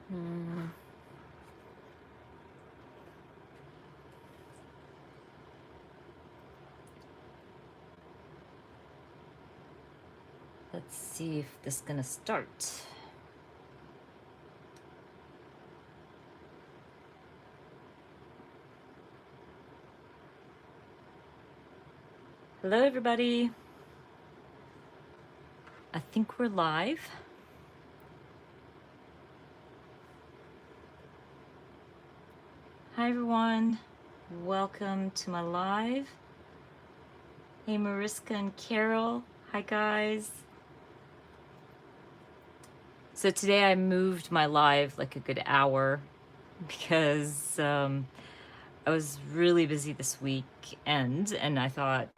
Hmm. Let's see if this is gonna start. Hello, everybody. I think we're live. Hi, everyone. Welcome to my live. Hey, Mariska and Carol. Hi, guys. So today I moved my live like a good hour because I was really busy this weekend and I thought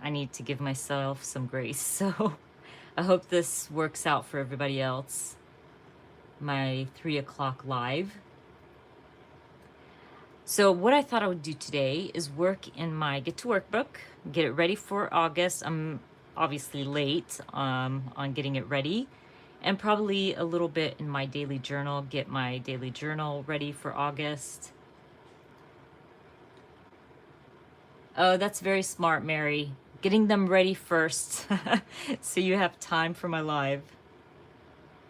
I need to give myself some grace. So I hope this works out for everybody else. My 3 o'clock live. So what I thought I would do today is work in my Get to Work book, get it ready for August. I'm obviously late on getting it ready, and probably a little bit in my daily journal, get my daily journal ready for August. Oh, that's very smart, Mary. Getting them ready first so you have time for my live.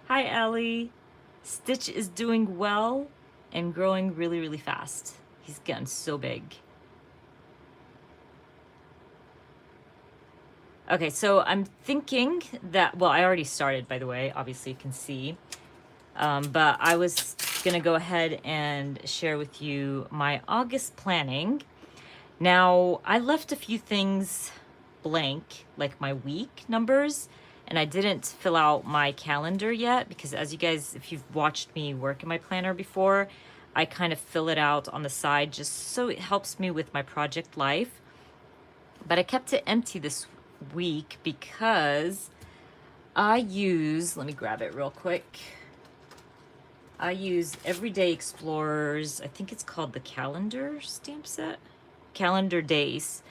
Hi, Ellie. Stitch is doing well and growing really, really fast. He's getting so big. Okay, so I'm thinking that, well, I already started, by the way, obviously you can see. But I was gonna go ahead and share with you my August planning. Now, I left a few things blank, like my week numbers, and I didn't fill out my calendar yet because as you guys, if you've watched me work in my planner before, I kind of fill it out on the side just so it helps me with my project life. But I kept it empty this week because I use, let me grab it real quick. I use Everyday Explorers, I think it's called the calendar stamp set, calendar days.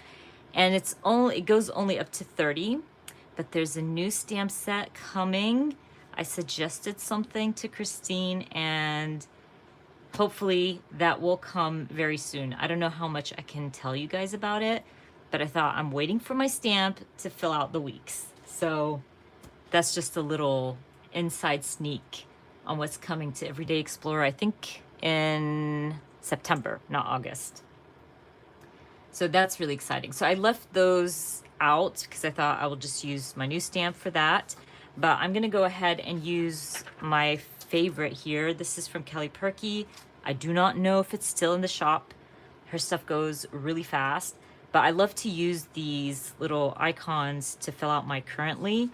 And it goes only up to 30, but there's a new stamp set coming. I suggested something to Christine and hopefully that will come very soon. I don't know how much I can tell you guys about it, but I thought I'm waiting for my stamp to fill out the weeks. So that's just a little inside sneak on what's coming to Everyday Explorer, I think in September, not August. So that's really exciting. So I left those out because I thought I will just use my new stamp for that. But I'm gonna go ahead and use my favorite here. This is from Kelly Perky. I do not know if it's still in the shop. Her stuff goes really fast, but I love to use these little icons to fill out my currently.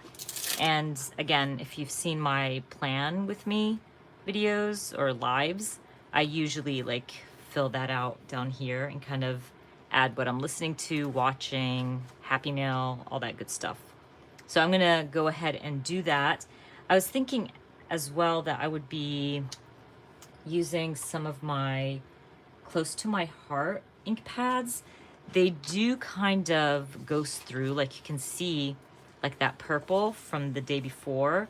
And again, if you've seen my plan with me videos or lives, I usually like fill that out down here and kind of add what I'm listening to, watching, happy mail, all that good stuff. So I'm gonna go ahead and do that. I was thinking as well that I would be using some of my Close to My Heart ink pads. They do kind of ghost through, like you can see, like that purple from the day before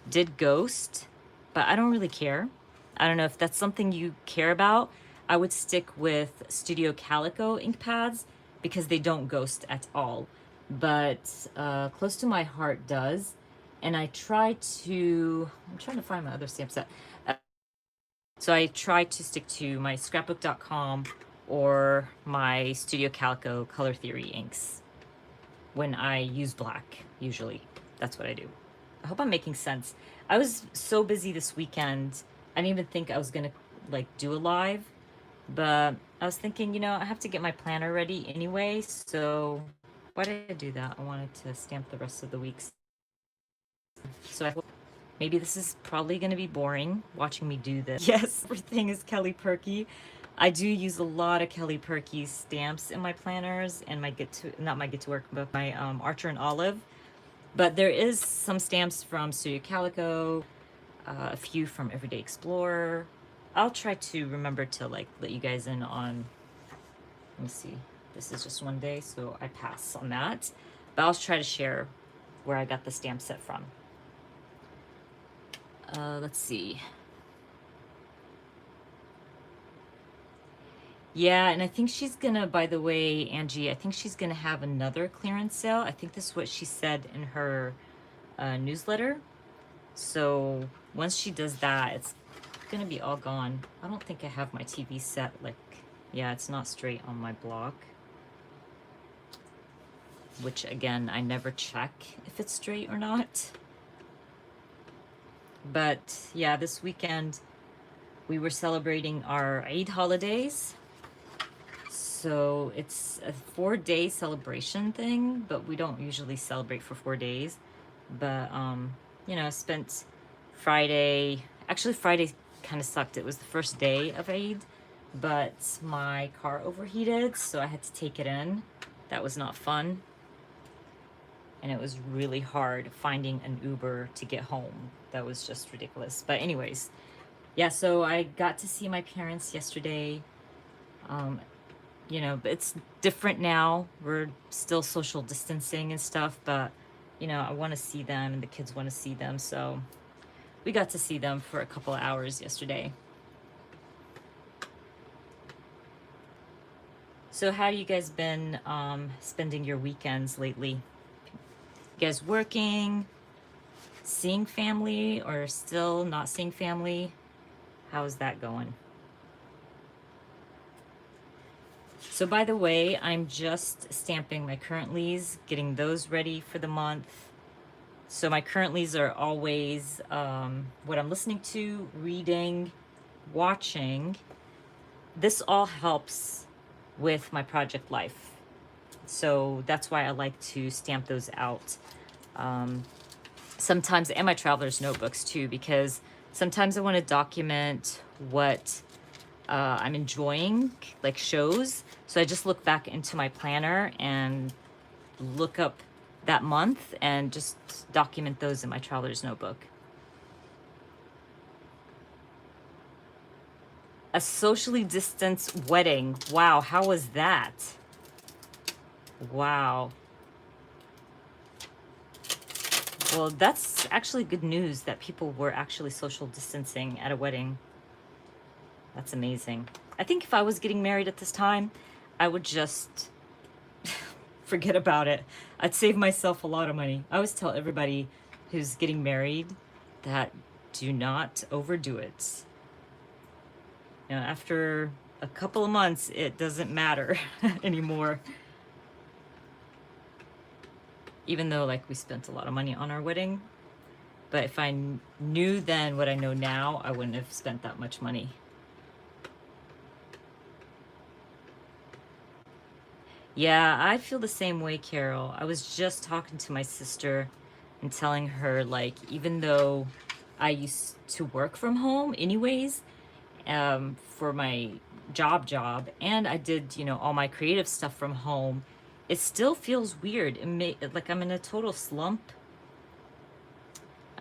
did ghost, but I don't really care. I don't know if that's something you care about. I would stick with Studio Calico ink pads because they don't ghost at all. But Close to My Heart does. And I'm trying to find my other stamp set. So I try to stick to my scrapbook.com or my Studio Calico Color Theory inks when I use black, usually. That's what I do. I hope I'm making sense. I was so busy this weekend, I didn't even think I was gonna like do a live, but I was thinking, you know, I have to get my planner ready anyway, so why did I do that? I wanted to stamp the rest of the weeks. So maybe this is probably going to be boring watching me do this. Yes, everything is Kelly Perky. I do use a lot of Kelly Perky stamps in my planners and my not my Get to Work, but my Archer and Olive. But there is some stamps from Studio Calico, a few from Everyday Explorer. I'll try to remember to like let you guys in on, let me see, this is just one day, so I pass on that. But I'll try to share where I got the stamp set from. Let's see. Yeah, and I think she's gonna, by the way, Angie, I think she's gonna have another clearance sale. I think this is what she said in her newsletter. So once she does that, it's gonna be all gone. I don't think I have my TV set like, yeah, it's not straight on my block, which again, I never check if it's straight or not. But yeah, this weekend we were celebrating our Eid holidays. So it's a 4-day celebration thing, but we don't usually celebrate for 4 days. But you know, I spent Friday, actually Friday kind of sucked. It was the first day of Eid, but my car overheated, so I had to take it in. That was not fun. And it was really hard finding an Uber to get home. That was just ridiculous. But anyways, yeah, so I got to see my parents yesterday. Um, you know, but it's different now. We're still social distancing and stuff, but you know, I want to see them and the kids want to see them. So we got to see them for a couple of hours yesterday. So how you guys been spending your weekends lately? You guys working, seeing family, or still not seeing family? How's that going? So by the way, I'm just stamping my currentlies, getting those ready for the month. So my currentlies are always what I'm listening to, reading, watching. This all helps with my project life. So that's why I like to stamp those out. Sometimes, and my traveler's notebooks too, because sometimes I want to document what I'm enjoying, like shows. So I just look back into my planner and look up that month and just document those in my traveler's notebook. A socially distanced wedding. Wow, how was that? Wow. Well, that's actually good news that people were actually social distancing at a wedding. That's amazing. I think if I was getting married at this time, I would just forget about it. I'd save myself a lot of money. I always tell everybody who's getting married that do not overdo it. You know, after a couple of months, it doesn't matter anymore. Even though like we spent a lot of money on our wedding, but if I knew then what I know now, I wouldn't have spent that much money. Yeah, I feel the same way, Carol. I was just talking to my sister and telling her, like, even though I used to work from home anyways, for my job, and I did, you know, all my creative stuff from home, it still feels weird. Like I'm in a total slump.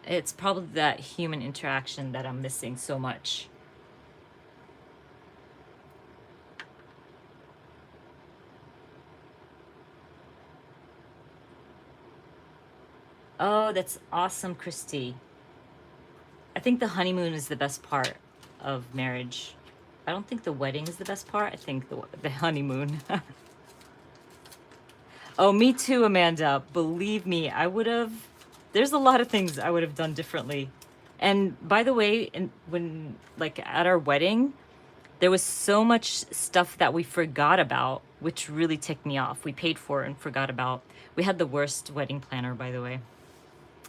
It's probably that human interaction that I'm missing so much. Oh, that's awesome, Christy. I think the honeymoon is the best part of marriage. I don't think the wedding is the best part. I think the honeymoon. Oh, me too, Amanda. Believe me, I would have. There's a lot of things I would have done differently. And by the way, when like at our wedding, there was so much stuff that we forgot about, which really ticked me off. We paid for and forgot about. We had the worst wedding planner, by the way.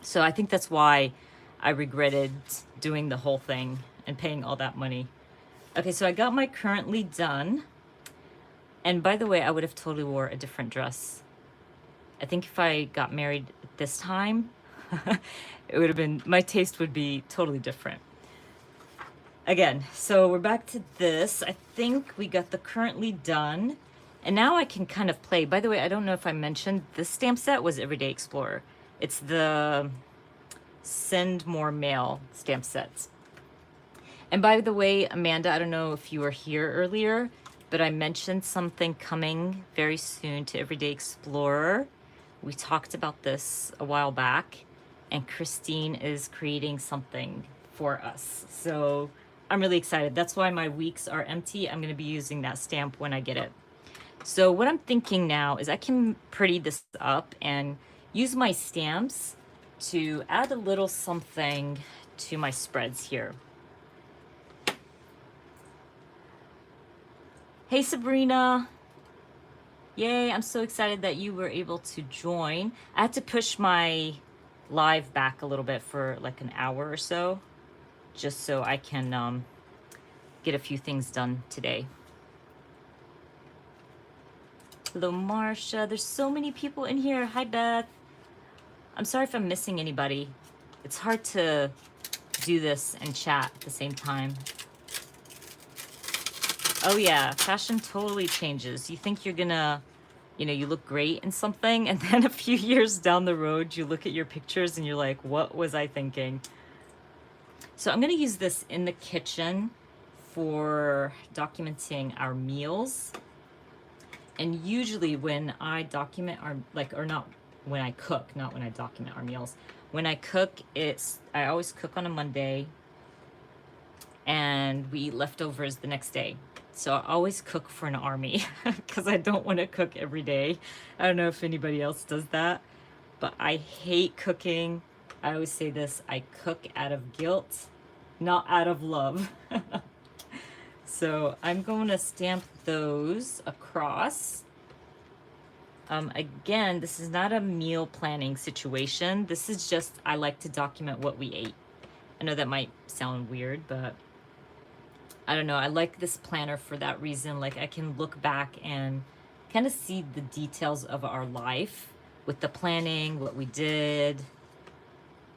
So I think that's why I regretted doing the whole thing and paying all that money. Okay, so I got my currently done. And by the way, I would have totally wore a different dress. I think if I got married this time, it would have been, my taste would be totally different. Again, so we're back to this. I think we got the currently done. And now I can kind of play. By the way, I don't know if I mentioned this stamp set was Everyday Explorer. It's the Send More Mail stamp sets. And by the way, Amanda, I don't know if you were here earlier, but I mentioned something coming very soon to Everyday Explorer. We talked about this a while back, and Christine is creating something for us. So I'm really excited. That's why my weeks are empty. I'm going to be using that stamp when I get it. So what I'm thinking now is I can pretty this up and use my stamps to add a little something to my spreads here. Hey Sabrina. Yay, I'm so excited that you were able to join. I had to push my live back a little bit for like an hour or so, just so I can get a few things done today. Hello, Marsha. There's so many people in here. Hi, Beth. I'm sorry if I'm missing anybody. It's hard to do this and chat at the same time. Oh yeah, fashion totally changes. You think you're gonna, you look great in something, and then a few years down the road, you look at your pictures and you're like, what was I thinking? So I'm gonna use this in the kitchen for documenting our meals. And usually when I document when I cook, not when I document our meals. When I cook, I always cook on a Monday and we eat leftovers the next day. So I always cook for an army because I don't want to cook every day. I don't know if anybody else does that, but I hate cooking. I always say this, I cook out of guilt, not out of love. So I'm going to stamp those across. Again, this is not a meal planning situation. This is just, I like to document what we ate. I know that might sound weird, but I don't know. I like this planner for that reason. Like I can look back and kind of see the details of our life with the planning, what we did.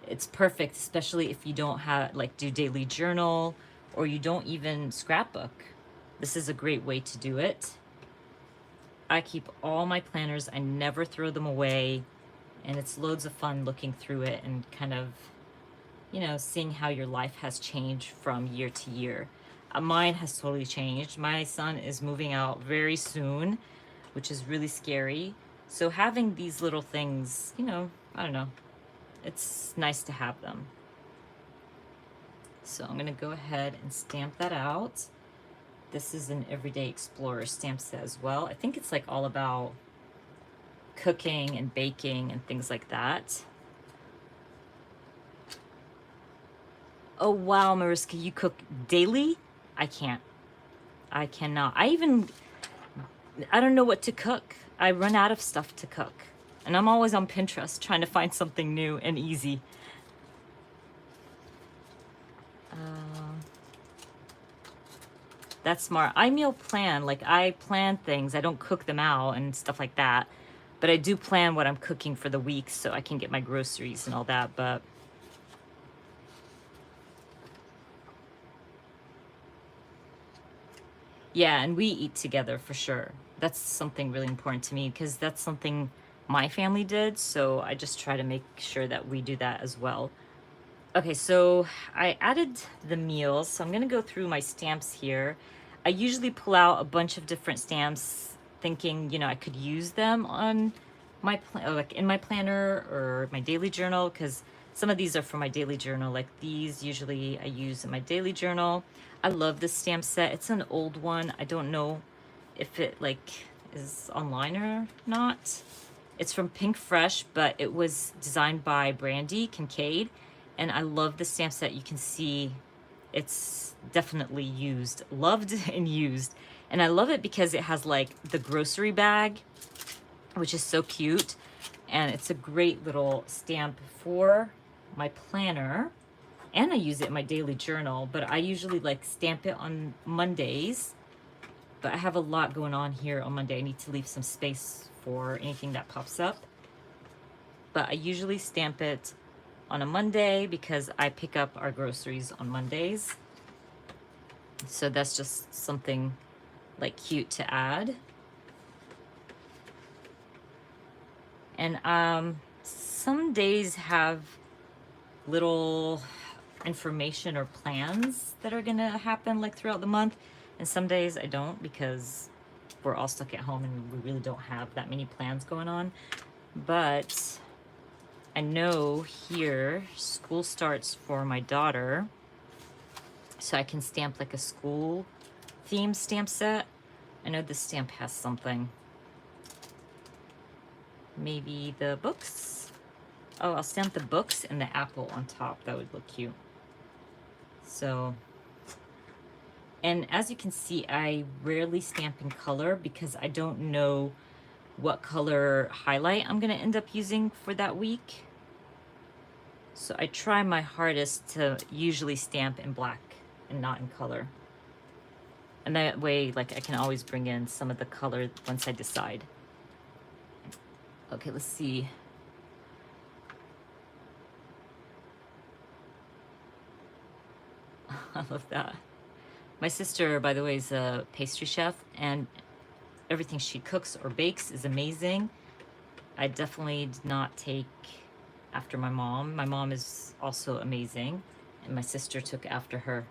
It's perfect, especially if you don't do daily journal or you don't even scrapbook. This is a great way to do it. I keep all my planners. I never throw them away. And it's loads of fun looking through it and kind of, seeing how your life has changed from year to year. Mine has totally changed. My son is moving out very soon, which is really scary. So having these little things, I don't know. It's nice to have them. So I'm going to go ahead and stamp that out. This is an Everyday Explorer stamp set as well. I think it's like all about cooking and baking and things like that. Oh wow, Mariska, you cook daily? I can't. I cannot. I don't know what to cook. I run out of stuff to cook. And I'm always on Pinterest trying to find something new and easy. That's smart. I meal plan, like I plan things. I don't cook them out and stuff like that. But I do plan what I'm cooking for the week so I can get my groceries and all that. But yeah, and we eat together for sure. That's something really important to me because that's something my family did. So I just try to make sure that we do that as well. Okay, so I added the meals. So I'm going to go through my stamps here. I usually pull out a bunch of different stamps thinking, I could use them on my like in my planner or my daily journal, because some of these are for my daily journal. Like these usually I use in my daily journal. I love this stamp set. It's an old one. I don't know if it is online or not. It's from Pink Fresh, but it was designed by Brandy Kincaid. And I love the stamp set. You can see it's definitely used, loved and used. And I love it because it has like the grocery bag, which is so cute. And it's a great little stamp for my planner. And I use it in my daily journal, but I usually stamp it on Mondays. But I have a lot going on here on Monday. I need to leave some space for anything that pops up. But I usually stamp it on a Monday because I pick up our groceries on Mondays. So that's just something cute to add. And some days have little information or plans that are gonna happen throughout the month, and some days I don't because we're all stuck at home and we really don't have that many plans going on. But I know here school starts for my daughter, so I can stamp like a school theme stamp set. I know this stamp has something. Maybe the books. Oh, I'll stamp the books and the apple on top. That would look cute. So, and as you can see, I rarely stamp in color because I don't know what color highlight I'm gonna end up using for that week. So I try my hardest to usually stamp in black and not in color. And that way, like, I can always bring in some of the color once I decide. Okay, let's see. I love that. My sister, by the way, is a pastry chef, and everything she cooks or bakes is amazing. I definitely did not take after my mom. My mom is also amazing, and my sister took after her.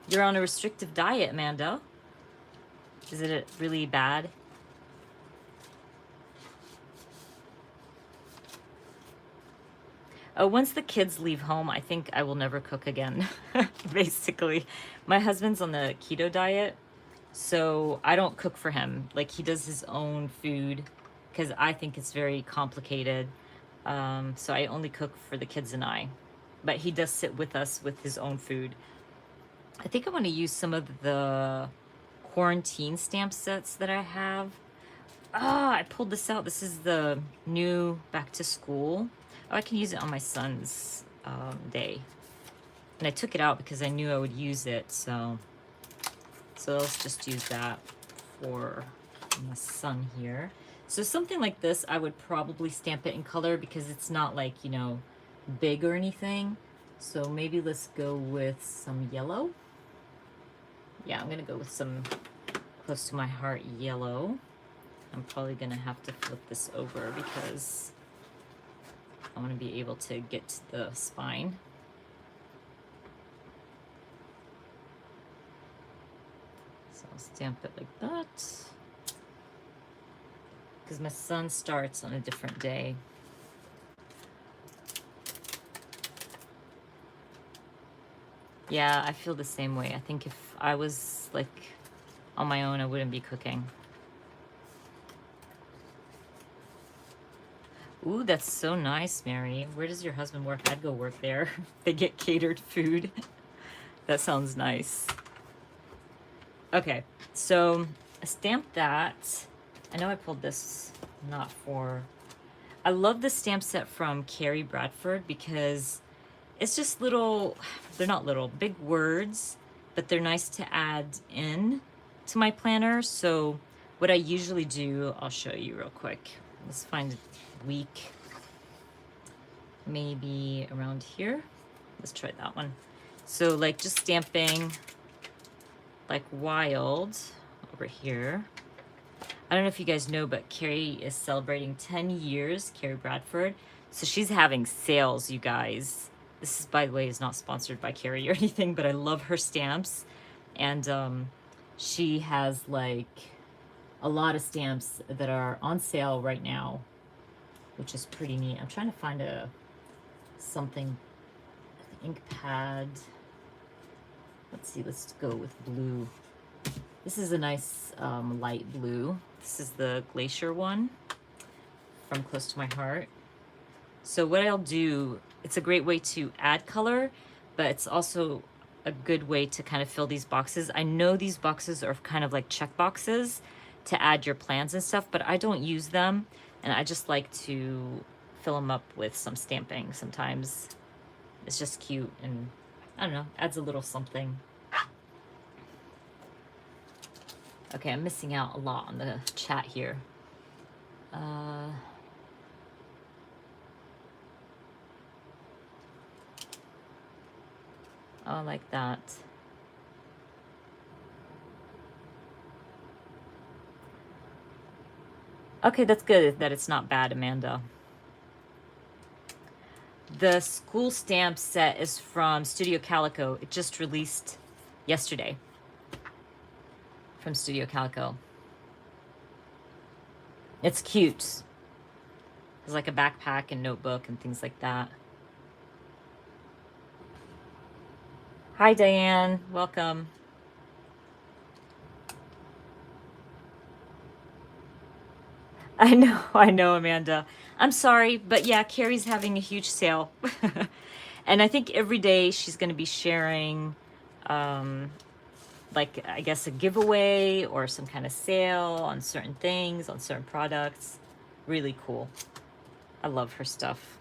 You're on a restrictive diet, Amanda. Is it really bad? Once the kids leave home, I think I will never cook again, basically. My husband's on the keto diet, so I don't cook for him. Like, he does his own food because I think it's very complicated. So I only cook for the kids and I. But he does sit with us with his own food. I think I want to use some of the quarantine stamp sets that I have. Ah, I pulled this out. This is the new back to school. Oh, I can use it on my son's day. And I took it out because I knew I would use it. So let's just use that for my son here. So something like this, I would probably stamp it in color because it's not like, you know, big or anything. So maybe let's go with some yellow. Yeah, I'm going to go with some close to my heart yellow. I'm probably going to have to flip this over because I want to be able to get to the spine. So I'll stamp it like that. Because my son starts on a different day. Yeah, I feel the same way. I think if I was like on my own, I wouldn't be cooking. Ooh, that's so nice, Mary. Where does your husband work? I'd go work there. They get catered food. That sounds nice. Okay, so I stamped that. I know I pulled this not for... I love the stamp set from Carrie Bradford because it's just little, they're not little, big words, but they're nice to add in to my planner. So what I usually do, I'll show you real quick. Let's find a week, maybe around here. Let's try that one. So like just stamping like wild over here. I don't know if you guys know, but Carrie is celebrating 10 years, Carrie Bradford. So she's having sales, you guys. This is, by the way, is not sponsored by Carrie or anything, but I love her stamps. And she has like a lot of stamps that are on sale right now, which is pretty neat. I'm trying to find something, ink pad. Let's see, let's go with blue. This is a nice light blue. This is the Glacier one from Close to My Heart. So what I'll do, it's a great way to add color, but it's also a good way to kind of fill these boxes. I know these boxes are kind of like check boxes to add your plans and stuff, but I don't use them, and I just like to fill them up with some stamping. Sometimes it's just cute, and I don't know, adds a little something. Okay, I'm missing out a lot on the chat here. Oh, I like that. Okay, that's good that it's not bad, Amanda. The school stamp set is from Studio Calico. It just released yesterday from Studio Calico. It's cute. It's like a backpack and notebook and things like that. Hi, Diane. Welcome. I know, Amanda. I'm sorry, but yeah, Carrie's having a huge sale. And I think every day she's going to be sharing, um, like, I guess a giveaway or some kind of sale on certain things, on certain products. Really cool. I love her stuff.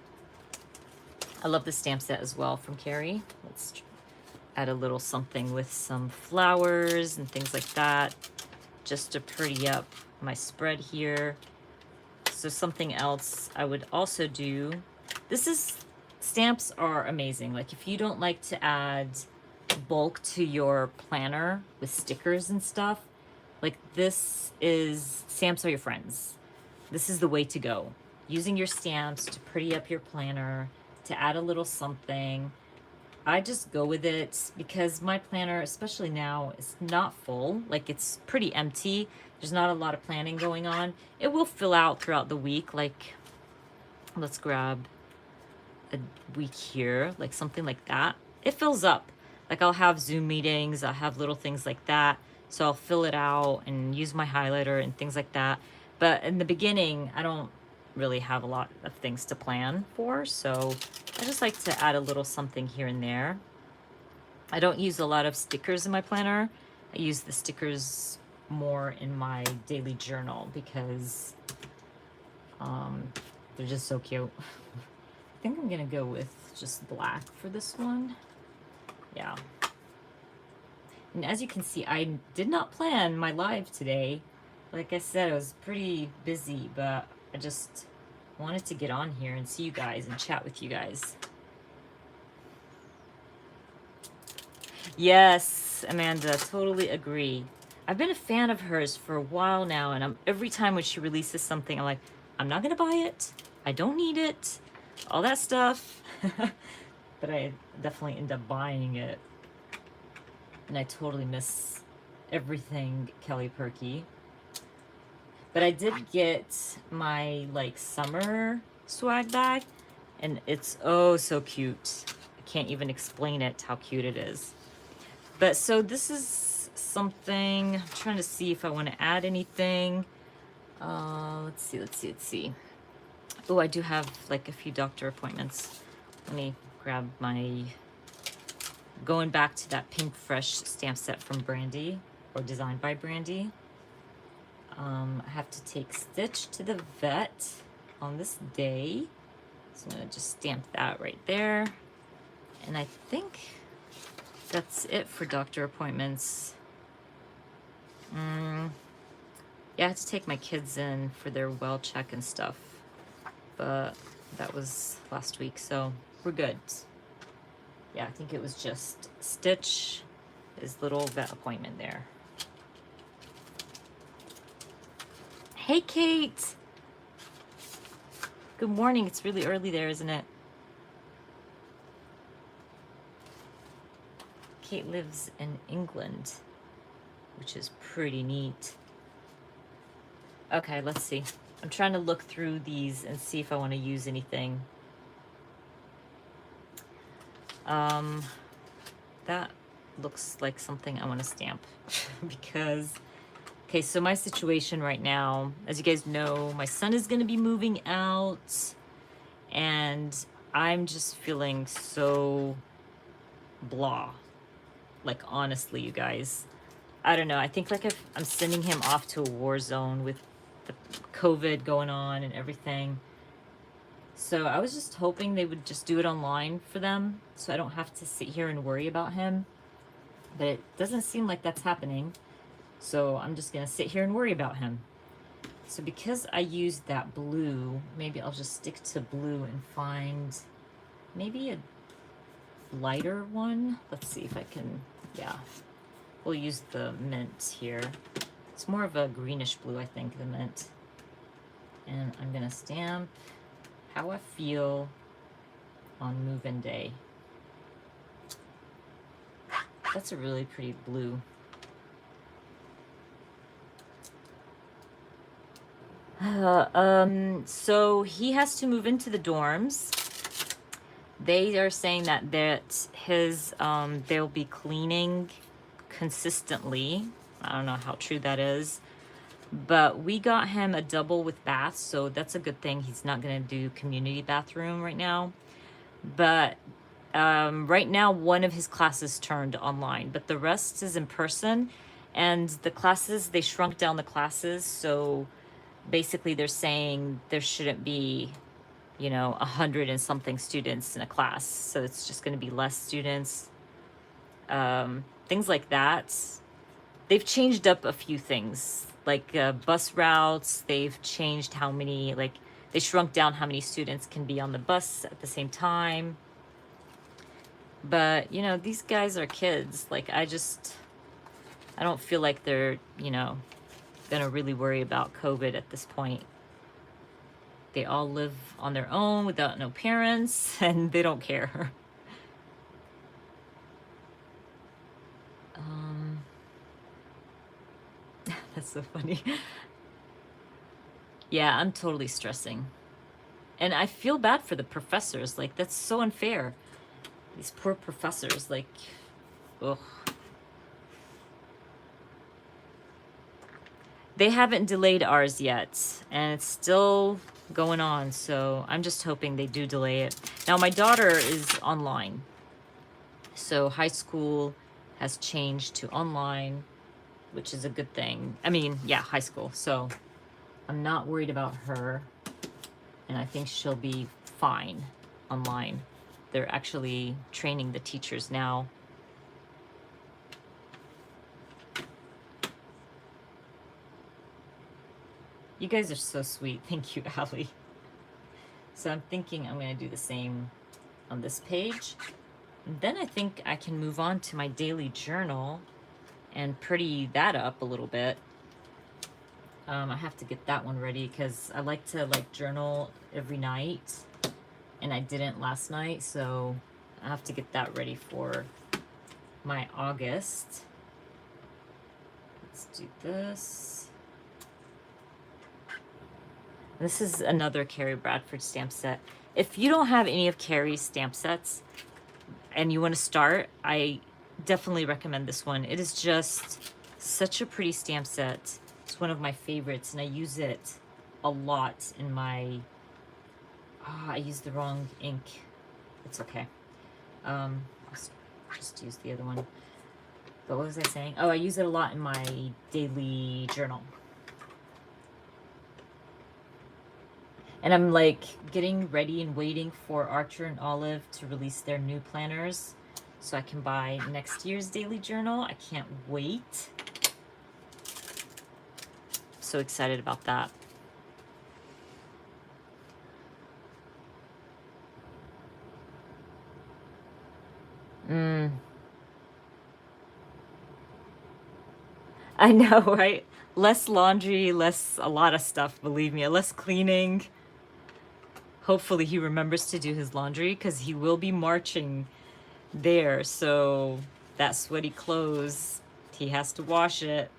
I love the stamp set as well from Carrie. Let's add a little something with some flowers and things like that, just to pretty up my spread here. So something else I would also do, stamps are amazing. Like if you don't like to add bulk to your planner with stickers and stuff, like stamps are your friends. This is the way to go. Using your stamps to pretty up your planner, to add a little something. I just go with it because my planner, especially now, is not full. Like it's pretty empty. There's not a lot of planning going on. It will fill out throughout the week. Like, let's grab a week here, like something like that. It fills up. Like I'll have Zoom meetings, I'll have little things like that. So I'll fill it out and use my highlighter and things like that. But in the beginning, I don't really have a lot of things to plan for. So I just like to add a little something here and there. I don't use a lot of stickers in my planner. I use the stickers more in my daily journal because they're just so cute. I think I'm gonna go with just black for this one. Yeah. And as you can see, I did not plan my live today. Like I said, I was pretty busy, but I just wanted to get on here and see you guys and chat with you guys. Yes, Amanda, totally agree. I've been a fan of hers for a while now, and every time when she releases something, I'm like, I'm not gonna buy it. I don't need it. All that stuff. But I definitely end up buying it. And I totally miss everything Kelly Perky. But I did get my like summer swag bag, and it's oh so cute. I can't even explain it how cute it is. But so this is something, I'm trying to see if I want to add anything. Let's see. Oh, I do have like a few doctor appointments. Let me grab my, going back to that Pink Fresh stamp set from Brandy, or designed by Brandy. I have to take Stitch to the vet on this day. So I'm gonna just stamp that right there. And I think that's it for doctor appointments. Yeah, I have to take my kids in for their well check and stuff. But that was last week, so we're good. Yeah, I think it was just Stitch, his little vet appointment there. Hey, Kate. Good morning. It's really early there, isn't it? Kate lives in England, which is pretty neat. Okay, let's see. I'm trying to look through these and see if I want to use anything. That looks like something I want to stamp because, okay, so my situation right now, as you guys know, my son is going to be moving out and I'm just feeling so blah. Like, honestly, you guys, I don't know. I think like if I'm sending him off to a war zone with the COVID going on and everything. So I was just hoping they would just do it online for them so I don't have to sit here and worry about him. But it doesn't seem like that's happening. So I'm just going to sit here and worry about him. So because I used that blue, maybe I'll just stick to blue and find maybe a lighter one. Let's see if I can, yeah. We'll use the mint here. It's more of a greenish blue, I think, the mint. And I'm going to stamp how I feel on move-in day. That's a really pretty blue. So he has to move into the dorms. they are saying that his they'll be cleaning consistently. I don't know how true that is, but we got him a double with baths, so that's a good thing. He's not going to do community bathroom right now, but right now one of his classes turned online, but the rest is in person. And the classes, they shrunk down the classes, so basically they're saying there shouldn't be, 100 and something students in a class, so it's just going to be less students, things like that. They've changed up a few things, like bus routes. They've changed how many, like, they shrunk down how many students can be on the bus at the same time. But these guys are kids. Like, I don't feel like they're gonna really worry about COVID at this point. They all live on their own without no parents, and they don't care. That's so funny. Yeah, I'm totally stressing. And I feel bad for the professors. Like, that's so unfair. These poor professors, like, ugh. They haven't delayed ours yet, and it's still going on, so I'm just hoping they do delay it. Now, my daughter is online, so high school has changed to online, which is a good thing. I mean, yeah, high school, so I'm not worried about her, and I think she'll be fine online. They're actually training the teachers now. You guys are so sweet. Thank you, Allie. So I'm thinking I'm going to do the same on this page. And then I think I can move on to my daily journal and pretty that up a little bit. I have to get that one ready because I like to journal every night, and I didn't last night, so I have to get that ready for my August. Let's do this. This is another Carrie Bradford stamp set. If you don't have any of Carrie's stamp sets and you want to start, I definitely recommend this one. It is just such a pretty stamp set. It's one of my favorites, and I use it a lot in my... I used the wrong ink. It's okay. I'll just use the other one. But what was I saying? Oh, I use it a lot in my daily journal. And I'm like getting ready and waiting for Archer and Olive to release their new planners so I can buy next year's daily journal. I can't wait. So excited about that. I know, right? Less laundry, less a lot of stuff, believe me, less cleaning. Hopefully he remembers to do his laundry because he will be marching there. So that sweaty clothes, he has to wash it.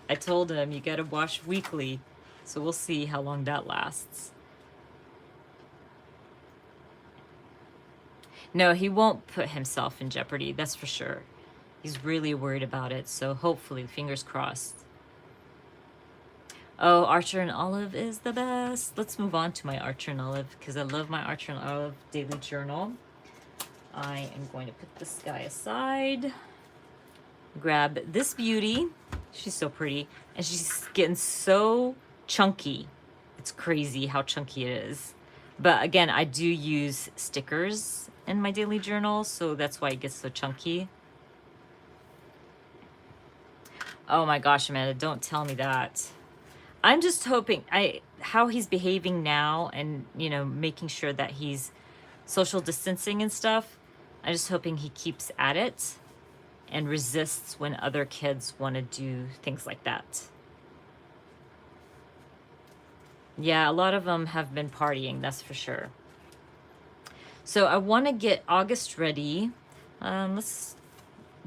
I told him you got to wash weekly. So we'll see how long that lasts. No, he won't put himself in jeopardy, that's for sure. He's really worried about it. So hopefully, fingers crossed. Oh, Archer and Olive is the best. Let's move on to my Archer and Olive because I love my Archer and Olive daily journal. I am going to put this guy aside. Grab this beauty. She's so pretty. And she's getting so chunky. It's crazy how chunky it is. But again, I do use stickers in my daily journal, so that's why it gets so chunky. Oh my gosh, Amanda, don't tell me that. I'm just hoping how he's behaving now and, making sure that he's social distancing and stuff. I'm just hoping he keeps at it and resists when other kids want to do things like that. Yeah, a lot of them have been partying, that's for sure. So I want to get August ready. Let's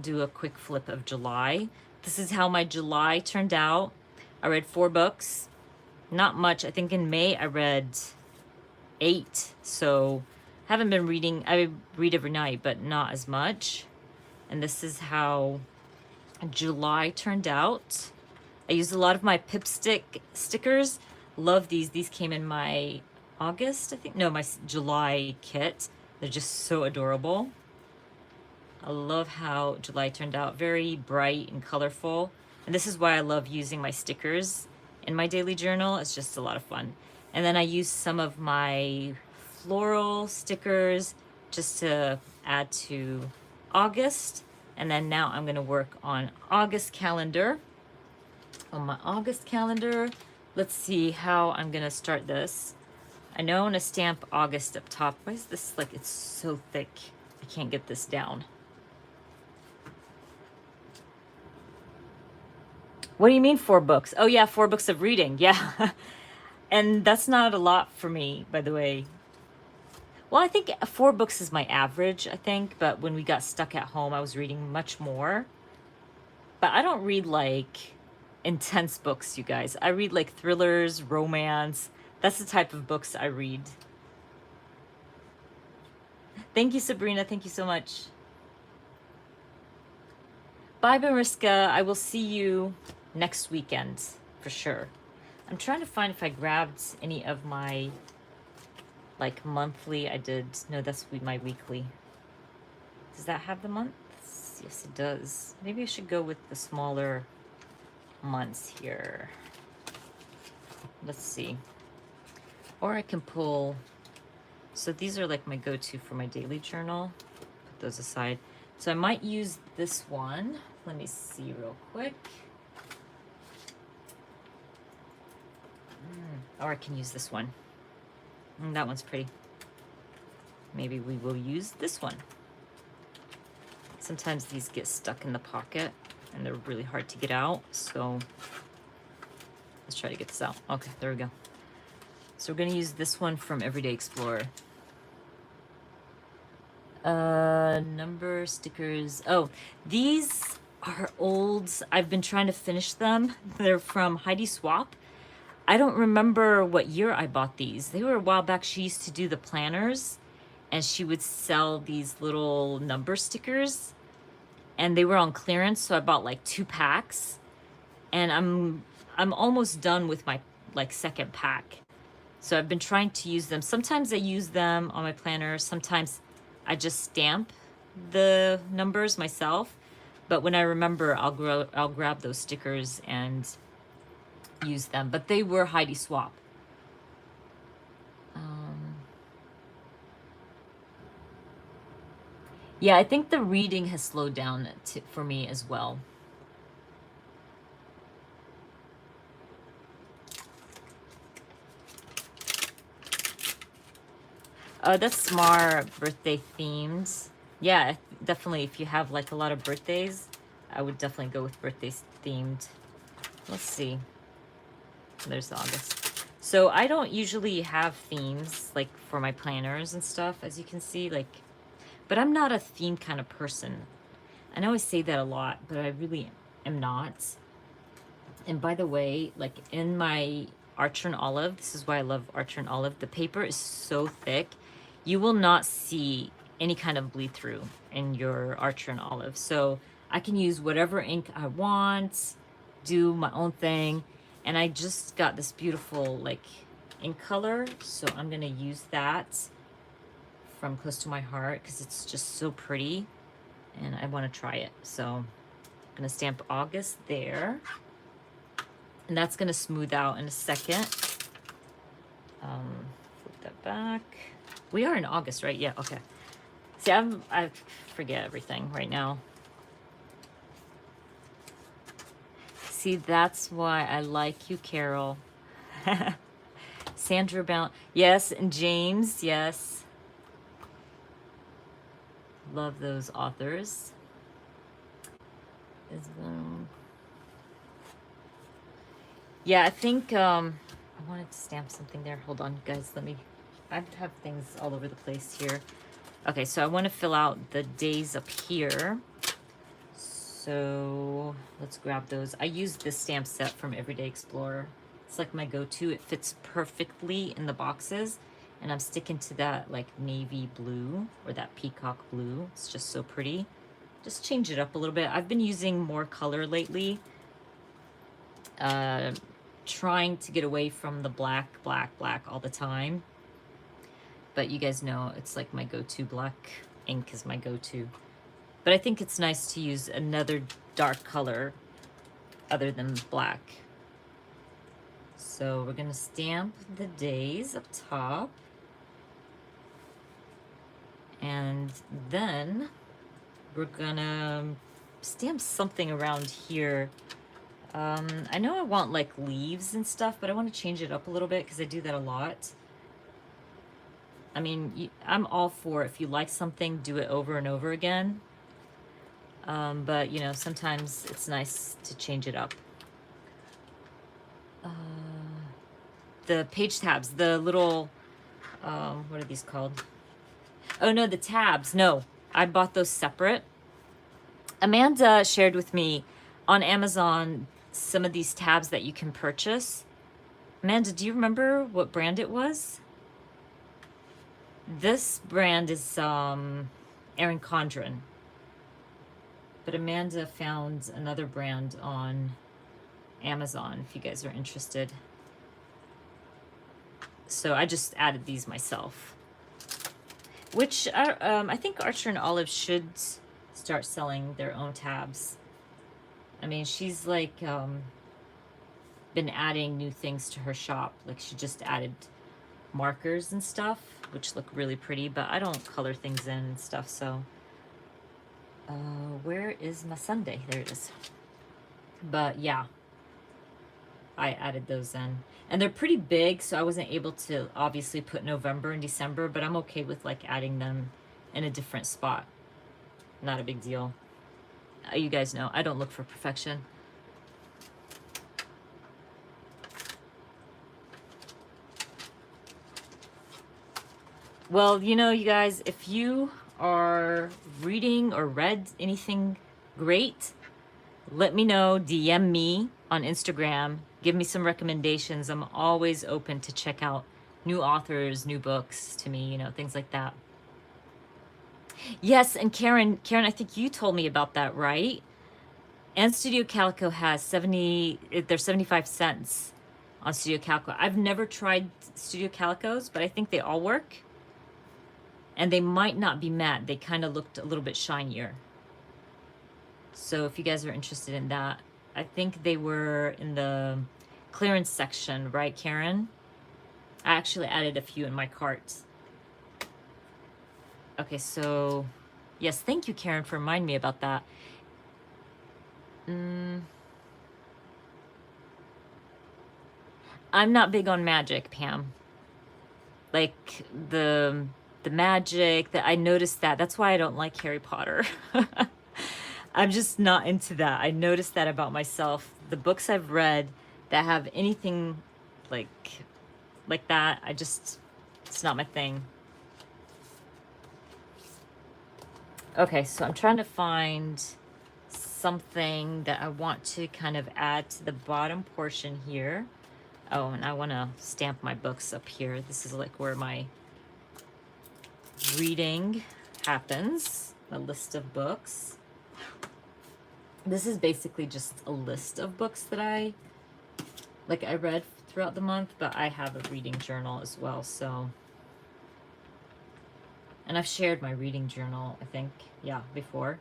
do a quick flip of July. This is how my July turned out. I read 4 books. Not much. I think in May I read 8. So Haven't been reading. I read every night, but not as much. And this is how July turned out. I used a lot of my Pipstick stickers. Love these. These came in my August, I think. No, my July kit. They're just so adorable. I love how July turned out. Very bright and colorful. And this is why I love using my stickers in my daily journal. It's just a lot of fun. And then I use some of my floral stickers just to add to August. And then now I'm gonna work on August calendar. On my August calendar, let's see how I'm gonna start this. I know I'm gonna stamp August up top. Why is this like, it's so thick. I can't get this down. What do you mean 4 books? Oh yeah, 4 books of reading, yeah. And that's not a lot for me, by the way. Well, I think 4 books is my average, I think. But when we got stuck at home, I was reading much more. But I don't read like intense books, you guys. I read like thrillers, romance. That's the type of books I read. Thank you, Sabrina. Thank you so much. Bye, Mariska. I will see you next weekend for sure. I'm trying to find if I grabbed any of my like monthly. I did. No, that's my weekly. Does that have the months? Yes, it does. Maybe I should go with the smaller months here. Let's see. Or I can pull. So these are like my go-to for my daily journal. Put those aside. So I might use this one. Let me see real quick. Or I can use this one. That one's pretty. Maybe we will use this one. Sometimes these get stuck in the pocket and they're really hard to get out. So let's try to get this out. Okay, there we go. So we're gonna use this one from Everyday Explorer. Number stickers. Oh, these are old. I've been trying to finish them. They're from Heidi Swap. I don't remember what year I bought these. They were a while back. She used to do the planners and she would sell these little number stickers and they were on clearance. So I bought like 2 packs and I'm almost done with my like second pack. So I've been trying to use them. Sometimes I use them on my planner. Sometimes I just stamp the numbers myself. But when I remember, I'll grab those stickers and use them. But they were Heidi Swap. Yeah, I think the reading has slowed down for me as well. That's more birthday themed. Yeah, definitely. If you have like a lot of birthdays, I would definitely go with birthdays themed. Let's see. There's August. So I don't usually have themes like for my planners and stuff, as you can see, like, but I'm not a themed kind of person. I know I say that a lot, but I really am not. And by the way, like in my Archer and Olive, this is why I love Archer and Olive. The paper is so thick. You will not see any kind of bleed through in your Archer and Olive. So I can use whatever ink I want, do my own thing. And I just got this beautiful like ink color. So I'm gonna use that from Close to My Heart because it's just so pretty and I wanna try it. So I'm gonna stamp August there. And that's gonna smooth out in a second. Flip that back. We are in August, right? Yeah, okay. See, I forget everything right now. See, that's why I like you, Carol. Sandra Bound, yes, and James, yes. Love those authors. Yeah, I think I wanted to stamp something there. Hold on, guys. I have things all over the place here. Okay, so I want to fill out the days up here. So let's grab those. I use this stamp set from Everyday Explorer. It's like my go-to. It fits perfectly in the boxes. And I'm sticking to that like navy blue or that peacock blue. It's just so pretty. Just change it up a little bit. I've been using more color lately. Trying to get away from the black all the time. But you guys know it's like my go-to. Black ink is my go-to. But I think it's nice to use another dark color other than black. So we're gonna stamp the days up top. And then we're gonna stamp something around here. I know I want like leaves and stuff, but I want to change it up a little bit because I do that a lot. I mean, I'm all for if you like something, do it over and over again. But you know, sometimes it's nice to change it up. The page tabs, the little, what are these called? Oh no, the tabs. No, I bought those separate. Amanda shared with me on Amazon some of these tabs that you can purchase. Amanda, do you remember what brand it was? This brand is Erin Condren. But Amanda found another brand on Amazon if you guys are interested. So I just added these myself. Which I think Archer and Olive should start selling their own tabs. I mean, she's like been adding new things to her shop. Like she just added markers and stuff, which look really pretty, but I don't color things in and stuff, so where is my Sunday? There it is. But yeah, I added those in, and they're pretty big, so I wasn't able to obviously put November and December, but I'm okay with like adding them in a different spot. Not a big deal. You guys know I don't look for perfection. Well, you know, you guys, if you are reading or read anything great, let me know. DM me on Instagram. Give me some recommendations. I'm always open to check out new authors, new books to me, you know, things like that. Yes, and Karen, I think you told me about that, right? And Studio Calico has 75 cents on Studio Calico. I've never tried Studio Calicos, but I think they all work. And they might not be matte. They kind of looked a little bit shinier. So if you guys are interested in that, I think they were in the clearance section, right, Karen? I actually added a few in my cart. Okay, so yes, thank you, Karen, for reminding me about that. I'm not big on magic, Pam. Like the magic that I noticed that's why I don't like Harry Potter. I'm just not into that. I noticed that about myself. The books I've read that have anything like that, it's not my thing. Okay, so I'm trying to find something that I want to kind of add to the bottom portion here. Oh, and I want to stamp my books up here. This is like where my reading happens, a list of books. This is basically just a list of books that I read throughout the month, but I have a reading journal as well, so. And I've shared my reading journal, I think, yeah, before.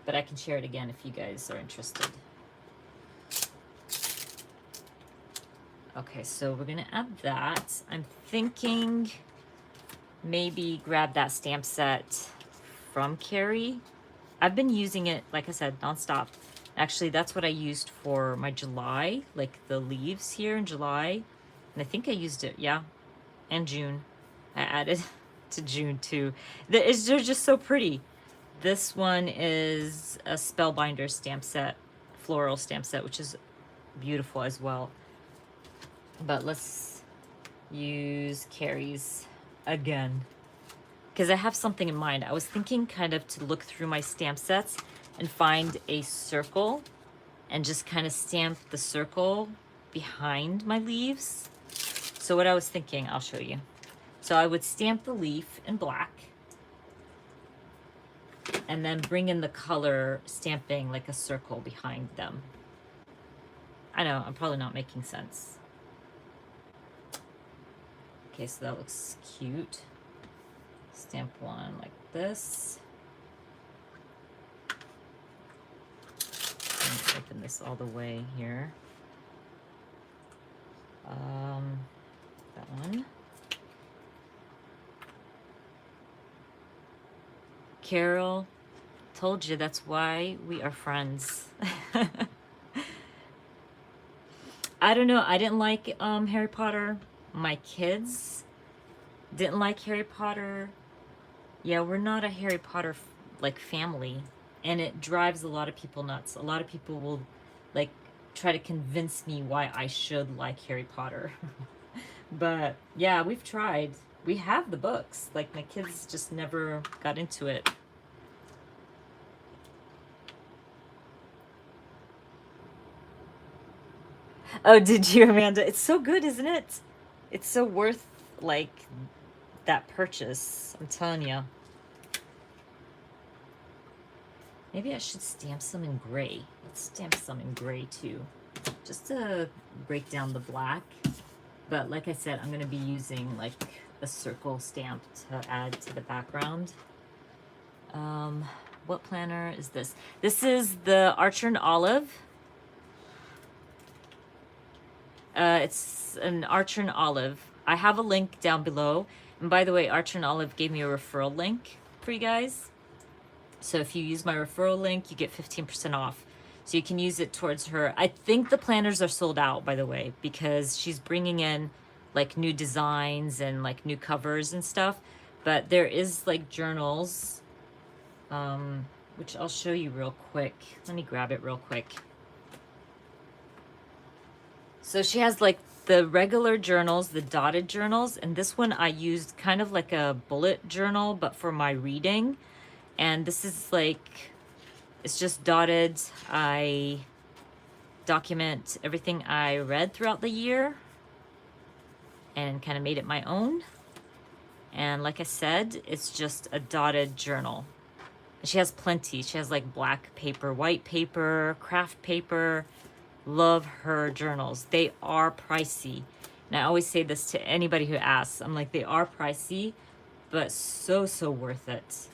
But I can share it again if you guys are interested. Okay, so we're gonna add that. I'm thinking maybe grab that stamp set from Carrie. I've been using it, like I said, nonstop. Actually, that's what I used for my July, like the leaves here in July. And I think I used it, yeah, and June. I added to June too. They're just so pretty. This one is a Spellbinder stamp set, floral stamp set, which is beautiful as well. But let's use Carrie's again, because I have something in mind. I was thinking kind of to look through my stamp sets and find a circle and just kind of stamp the circle behind my leaves. So what I was thinking, I'll show you. So I would stamp the leaf in black and then bring in the color stamping like a circle behind them. I know, I'm probably not making sense. Okay, so that looks cute. Stamp one like this. Open this all the way here. That one. Carol, told you that's why we are friends. I don't know. I didn't like Harry Potter. My kids didn't like Harry Potter. Yeah, we're not a Harry Potter like family, and it drives a lot of people nuts. A lot of people will like try to convince me why I should like Harry Potter. But yeah, we've tried. We have the books. Like my kids just never got into it. Oh, did you, Amanda? It's so good, isn't it? It's so worth like that purchase. I'm telling you. Maybe I should stamp some in gray. Let's stamp some in gray too, just to break down the black. But like I said, I'm going to be using like a circle stamp to add to the background. What planner is this? This is the Archer and Olive. It's an Archer and Olive. I have a link down below. And by the way, Archer and Olive gave me a referral link for you guys. So if you use my referral link, you get 15% off. So you can use it towards her. I think the planners are sold out, by the way, because she's bringing in like new designs and like new covers and stuff. But there is like journals, which I'll show you real quick. Let me grab it real quick. So she has like the regular journals, the dotted journals, and this one I used kind of like a bullet journal, but for my reading. And this is like, it's just dotted. I document everything I read throughout the year and kind of made it my own. And like I said, it's just a dotted journal. She has plenty. She has like black paper, white paper, craft paper. Love her journals. They are pricey. And I always say this to anybody who asks. I'm like, they are pricey, but so, so worth it.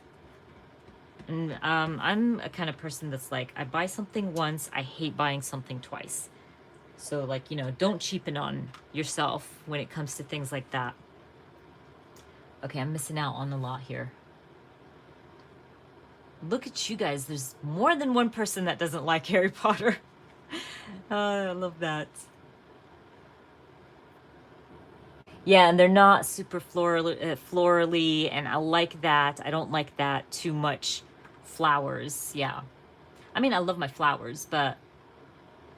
And I'm a kind of person that's like, I buy something once, I hate buying something twice. So like, you know, don't cheapen on yourself when it comes to things like that. Okay, I'm missing out on a lot here. Look at you guys. There's more than one person that doesn't like Harry Potter. Oh, I love that. Yeah, and they're not super florally, and I like that. I don't like that too much flowers. Yeah. I mean, I love my flowers, but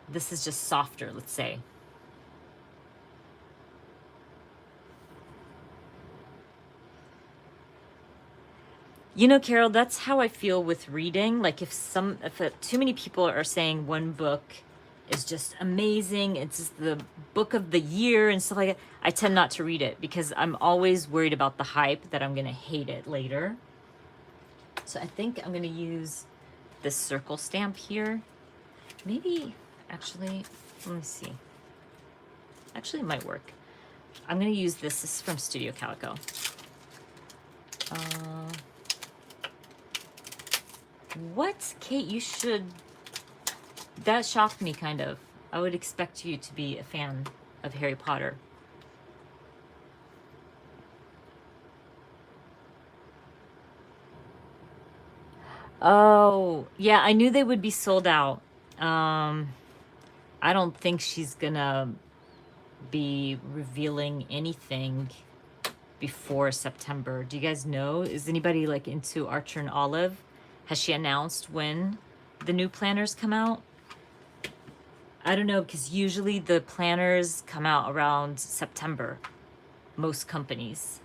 this is just softer, let's say. You know, Carol, that's how I feel with reading. Like if too many people are saying one book is just amazing, it's just the book of the year and stuff like that, I tend not to read it because I'm always worried about the hype that I'm going to hate it later. So I think I'm going to use this circle stamp here. Maybe, actually, let me see. Actually, it might work. I'm going to use this. This is from Studio Calico. What? Kate, you should... That shocked me, kind of. I would expect you to be a fan of Harry Potter. Oh, yeah, I knew they would be sold out. I don't think she's gonna be revealing anything before September. Do you guys know? Is anybody like into Archer and Olive? Has she announced when the new planners come out? I don't know, because usually the planners come out around September, most companies.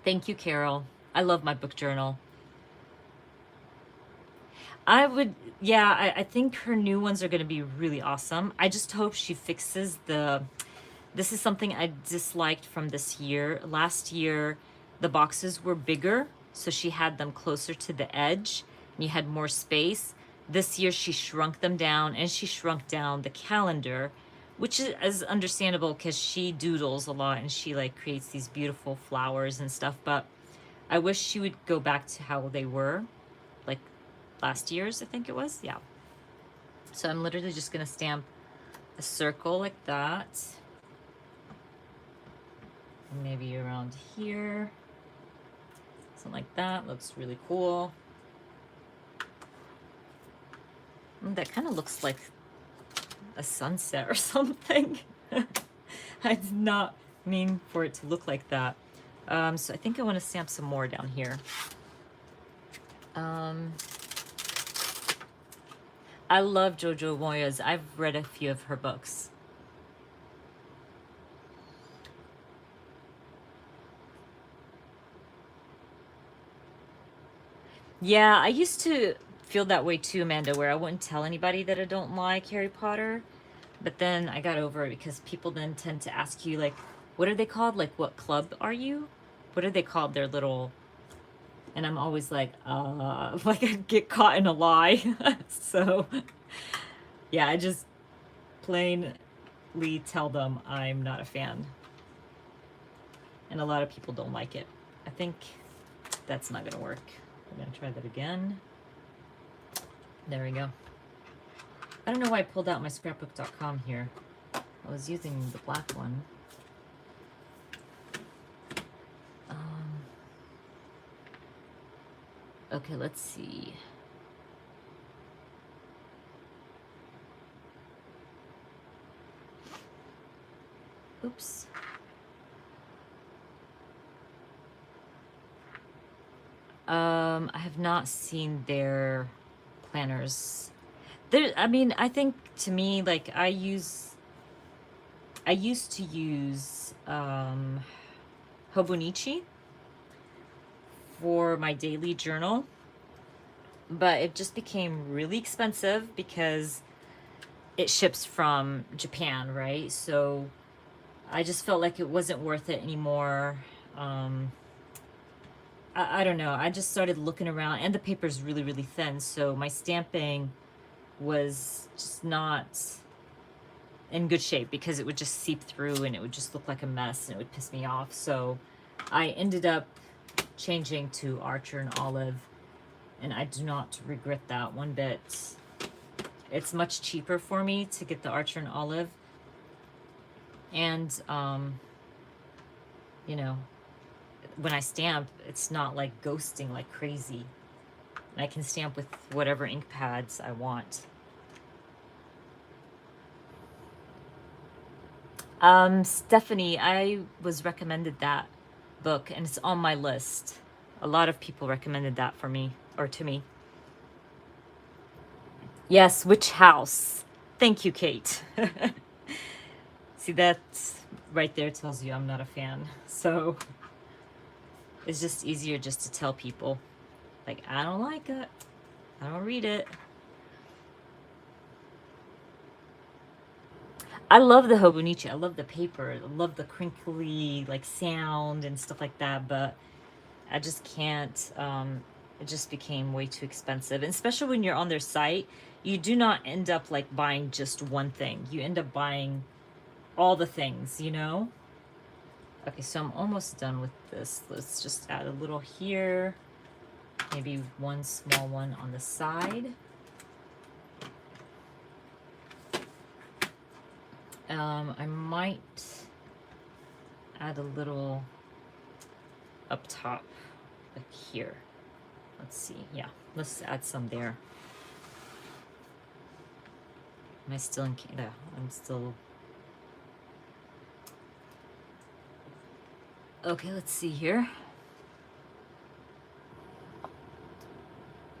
Thank you, Carol. I love my book journal. I would, yeah, I think her new ones are going to be really awesome. I just hope she fixes the This is something I disliked from this year. Last year, the boxes were bigger, so she had them closer to the edge, and you had more space. This year, she shrunk them down, and she shrunk down the calendar, which is understandable because she doodles a lot and she like creates these beautiful flowers and stuff. But I wish she would go back to how they were, like last year's, I think it was. Yeah. So I'm literally just gonna stamp a circle like that. Maybe around here. Something like that. Looks really cool. That kind of looks like a sunset or something. I did not mean for it to look like that. So I think I want to stamp some more down here. I love Jojo Moyes. I've read a few of her books. Yeah, I used to feel that way too, Amanda, where I wouldn't tell anybody that I don't like Harry Potter. But then I got over it because people then tend to ask you, like, what are they called? Like, what club are you? What are they called? Their little... And I'm always like I get caught in a lie. So, yeah, I just plainly tell them I'm not a fan. And a lot of people don't like it. I think that's not gonna work. I'm gonna try that again. There we go. I don't know why I pulled out my scrapbook.com here. I was using the black one. Okay, let's see. Oops. I have not seen their planners. I mean, I think to me, like I used to use Hobonichi for my daily journal, but it just became really expensive because it ships from Japan, right? So I just felt like it wasn't worth it anymore. I don't know. I just started looking around, and the paper's really, really thin, so my stamping was just not in good shape because it would just seep through and it would just look like a mess and it would piss me off. So I ended up changing to Archer and Olive, and I do not regret that one bit. It's much cheaper for me to get the Archer and Olive, and you know, when I stamp, it's not like ghosting like crazy. I can stamp with whatever ink pads I want. Stephanie, I was recommended that book, and it's on my list. A lot of people recommended that for me, or to me. Yes, which house? Thank you, Kate. See, that right there tells you I'm not a fan. So it's just easier just to tell people, like, I don't like it. I don't read it. I love the Hobonichi. I love the paper. I love the crinkly like sound and stuff like that, but I just can't. It just became way too expensive. And especially when you're on their site, you do not end up like buying just one thing. You end up buying all the things, you know? Okay, so I'm almost done with this. Let's just add a little here. Maybe one small one on the side. I might add a little up top, like here. Let's see. Yeah, let's add some there. Am I still in Canada? I'm still... Okay, let's see here.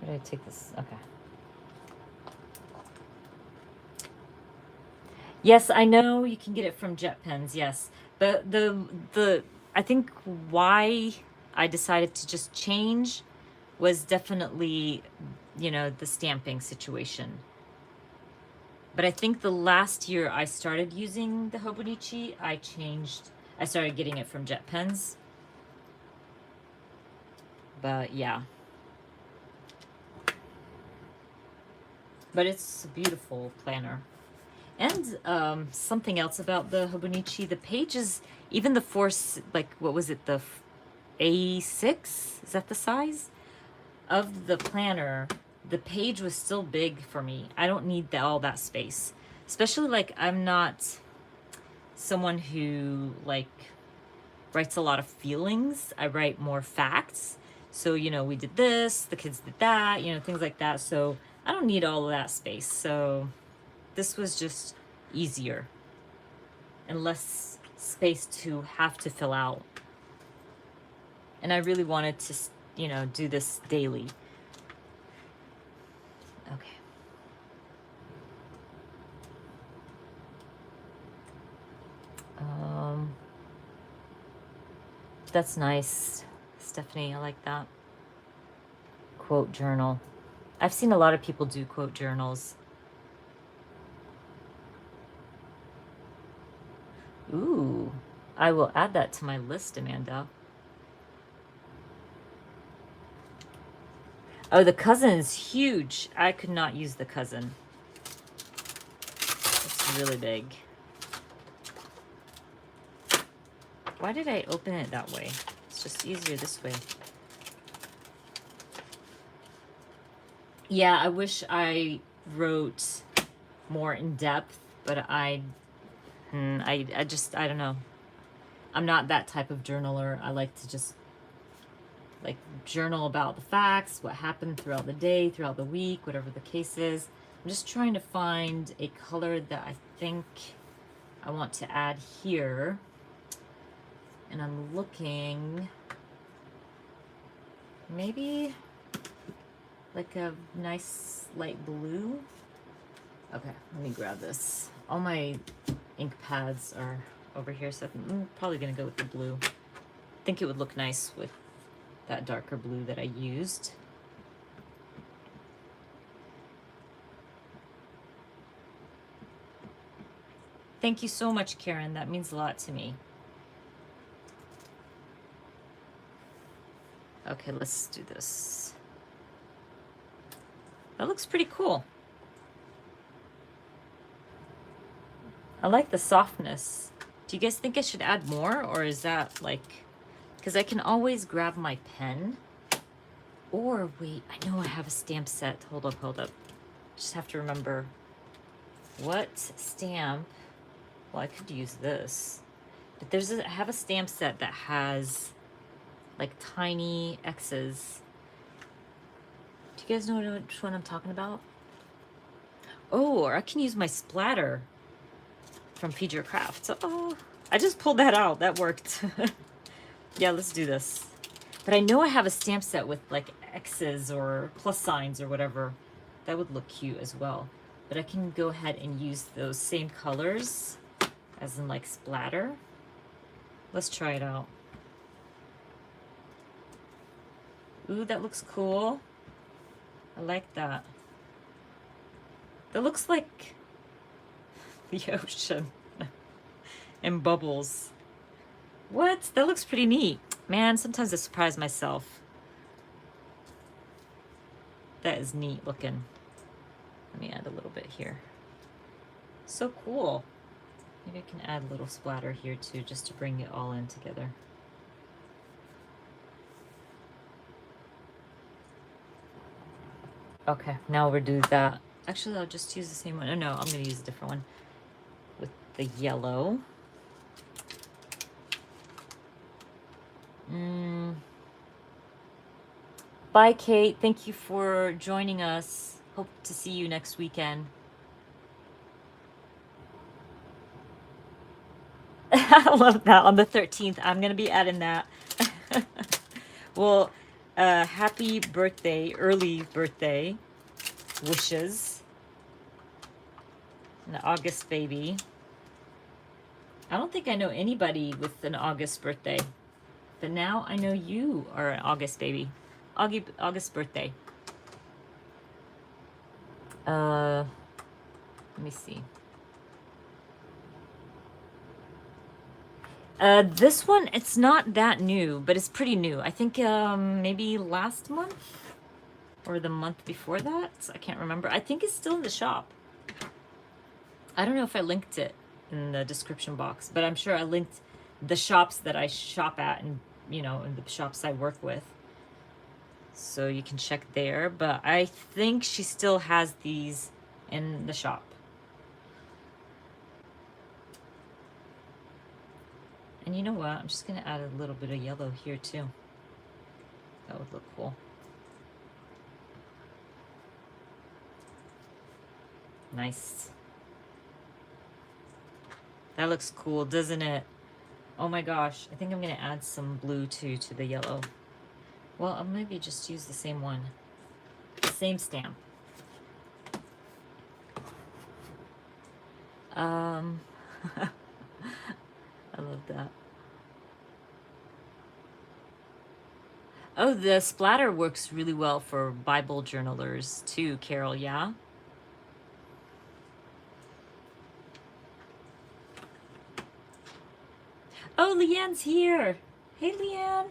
Where did I take this? Okay. Yes, I know you can get it from Jet Pens, yes. But I think why I decided to just change was definitely, you know, the stamping situation. But I think the last year I started using the Hobonichi, I started getting it from Jet Pens. But yeah. But it's a beautiful planner. And something else about the Hobonichi, the pages, even the like, what was it, the A6? Is that the size? Of the planner, the page was still big for me. I don't need all that space. Especially, like, I'm not someone who, like, writes a lot of feelings. I write more facts. So, you know, we did this, the kids did that, you know, things like that. So I don't need all of that space. So this was just easier and less space to have to fill out. And I really wanted to, you know, do this daily. Okay. That's nice, Stephanie. I like that. Quote journal. I've seen a lot of people do quote journals. Ooh, I will add that to my list, Amanda. Oh, the cousin is huge. I could not use the cousin. It's really big. Why did I open it that way? It's just easier this way. Yeah, I wish I wrote more in depth, but I don't know. I'm not that type of journaler. I like to just like journal about the facts, what happened throughout the day, throughout the week, whatever the case is. I'm just trying to find a color that I think I want to add here. And I'm looking, maybe like a nice light blue. Okay, let me grab this. All my ink pads are over here, so I'm probably gonna go with the blue. I think it would look nice with that darker blue that I used. Thank you so much, Karen. That means a lot to me. Okay, let's do this. That looks pretty cool. I like the softness. Do you guys think I should add more, or is that like, because I can always grab my pen, or wait, I know I have a stamp set. Hold up. Just have to remember what stamp. Well, I could use this, but I have a stamp set that has like tiny X's. Do you guys know which one I'm talking about? Oh, or I can use my splatter from Feed Your Craft. Oh, I just pulled that out. That worked. Yeah, let's do this. But I know I have a stamp set with like X's or plus signs or whatever. That would look cute as well. But I can go ahead and use those same colors as in like splatter. Let's try it out. Ooh, that looks cool. I like that. That looks like the ocean and bubbles. What? That looks pretty neat. Man, sometimes I surprise myself. That is neat looking. Let me add a little bit here. So cool. Maybe I can add a little splatter here too, just to bring it all in together. Okay, now we'll do that. Actually, I'll just use the same one. Oh, no, I'm going to use a different one with the yellow. Bye, Kate. Thank you for joining us. Hope to see you next weekend. I love that. On the 13th, I'm going to be adding that. Well, happy birthday, early birthday wishes. An August baby. I don't think I know anybody with an August birthday. But now I know you are an August baby. August birthday. Let me see. This one, it's not that new, but it's pretty new. I think maybe last month or the month before that. I can't remember. I think it's still in the shop. I don't know if I linked it in the description box, but I'm sure I linked the shops that I shop at and, you know, and the shops I work with. So you can check there, but I think she still has these in the shop. And you know what? I'm just going to add a little bit of yellow here too. That would look cool. Nice. That looks cool, doesn't it? Oh my gosh. I think I'm going to add some blue too to the yellow. Well, I'll maybe just use the same one. The same stamp. I love that. Oh, the splatter works really well for Bible journalers too, Carol, yeah? Oh, Leanne's here. Hey, Leanne.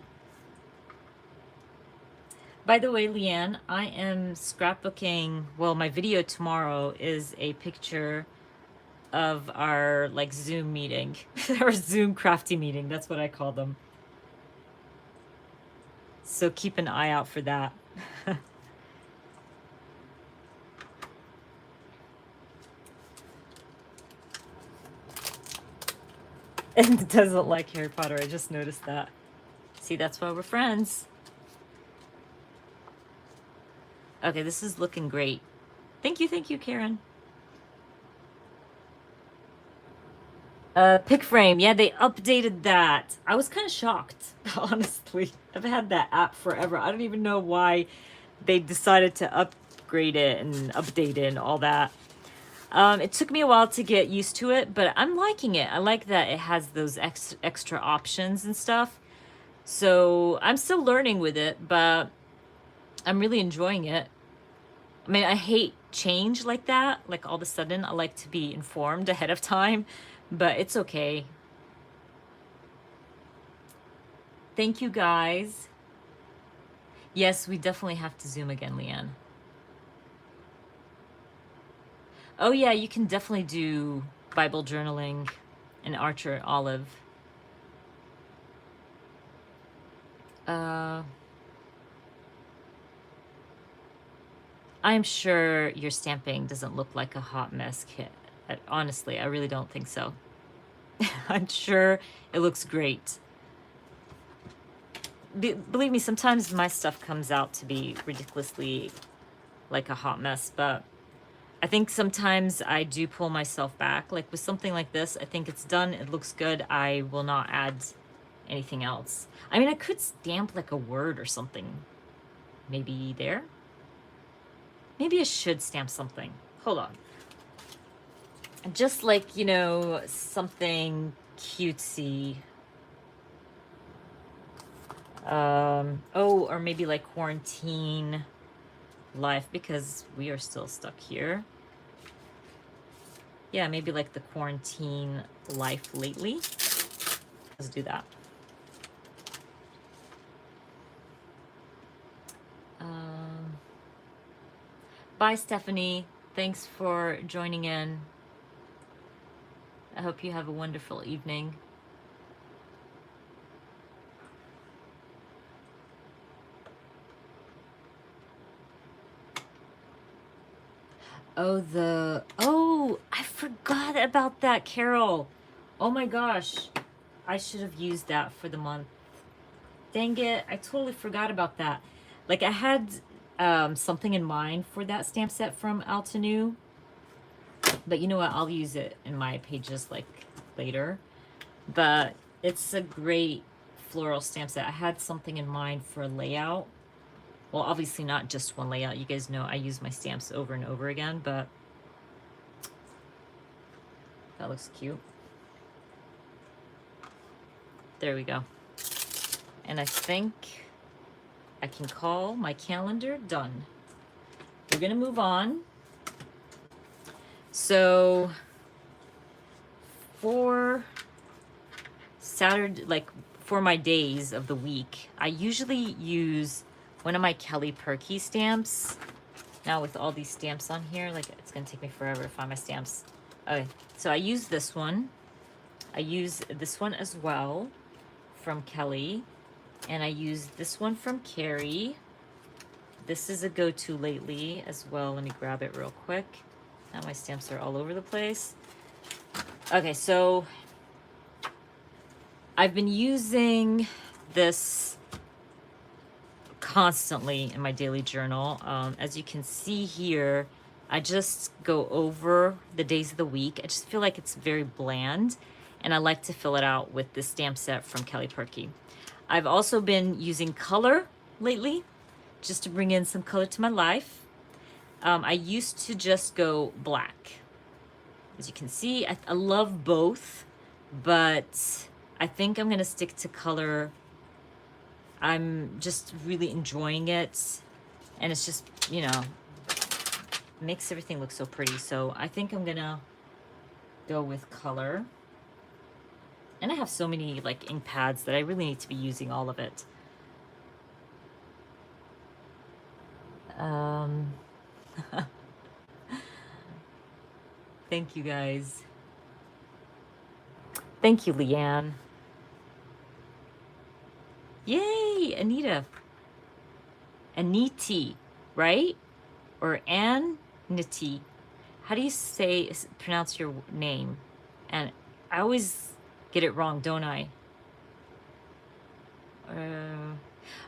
By the way, Leanne, I am scrapbooking. Well, my video tomorrow is a picture of our like Zoom meeting, our Zoom crafty meeting. That's what I call them. So keep an eye out for that. And it doesn't like Harry Potter. I just noticed that. See, that's why we're friends. Okay, this is looking great. Thank you, Karen. Pick frame, yeah, they updated that. I was kind of shocked, honestly. I've had that app forever. I don't even know why they decided to upgrade it and update it and all that. It took me a while to get used to it, but I'm liking it. I like that it has those extra options and stuff. So I'm still learning with it, but I'm really enjoying it. I mean, I hate change like that. Like all of a sudden, I like to be informed ahead of time, but it's okay. Thank you, guys. Yes, we definitely have to Zoom again, Leanne. Oh yeah, you can definitely do Bible journaling and Archer Olive. I'm sure your stamping doesn't look like a hot mess kit. Honestly, I really don't think so. I'm sure it looks great. Believe me, sometimes my stuff comes out to be ridiculously like a hot mess, but I think sometimes I do pull myself back. Like with something like this, I think it's done, it looks good, I will not add anything else. I mean, I could stamp like a word or something. Maybe there? Maybe I should stamp something. Hold on. Just like, you know, something cutesy. Oh, or maybe like quarantine life, because we are still stuck here. Yeah, maybe like the quarantine life lately. Let's do that. Bye, Stephanie. Thanks for joining in. I hope you have a wonderful evening. Oh, I forgot about that, Carol. Oh my gosh. I should have used that for the month. Dang it, I totally forgot about that. Like I had something in mind for that stamp set from Altenew. But you know what, I'll use it in my pages like later. But it's a great floral stamp set. I had something in mind for a layout. Well, obviously not just one layout. You guys know I use my stamps over and over again, but that looks cute. There we go. And I think I can call my calendar done. We're gonna move on. So for Saturday, like for my days of the week, I usually use one of my Kelly Perky stamps. Now with all these stamps on here, like it's gonna take me forever to find my stamps. Okay, so I use this one. I use this one as well from Kelly. And I use this one from Carrie. This is a go-to lately as well. Let me grab it real quick. Now my stamps are all over the place. Okay, so I've been using this constantly in my daily journal. As you can see here, I just go over the days of the week. I just feel like it's very bland, and I like to fill it out with this stamp set from Kelly Perky. I've also been using color lately, just to bring in some color to my life. I used to just go black. As you can see, I love both, but I think I'm gonna stick to color. I'm just really enjoying it, and it's just, you know, makes everything look so pretty. So I think I'm gonna go with color. And I have so many like ink pads that I really need to be using all of it. Thank you guys. Thank you, Leanne. Yay, Anita. Aniti, right? Or Anniti. How do you pronounce your name? And I always get it wrong, don't I?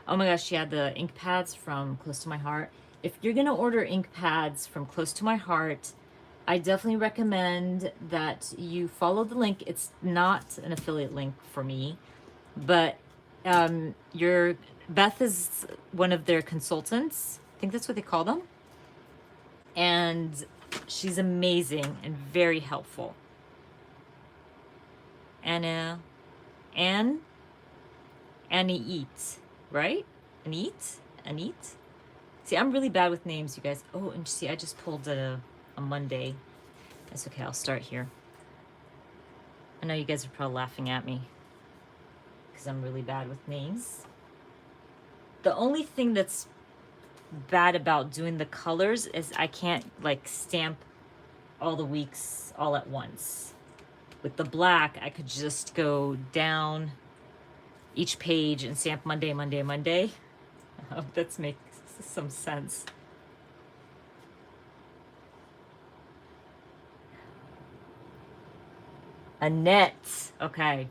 Oh my gosh, yeah, the ink pads from Close to My Heart. If you're gonna order ink pads from Close to My Heart, I definitely recommend that you follow the link. It's not an affiliate link for me, but Beth is one of their consultants. I think that's what they call them. And she's amazing and very helpful. Annie eats, right? Anit. See, I'm really bad with names, you guys. Oh, and see, I just pulled a Monday. That's okay, I'll start here. I know you guys are probably laughing at me because I'm really bad with names. The only thing that's bad about doing the colors is I can't like stamp all the weeks all at once. With the black, I could just go down each page and stamp Monday, Monday, Monday. I hope that makes some sense. Annette, okay.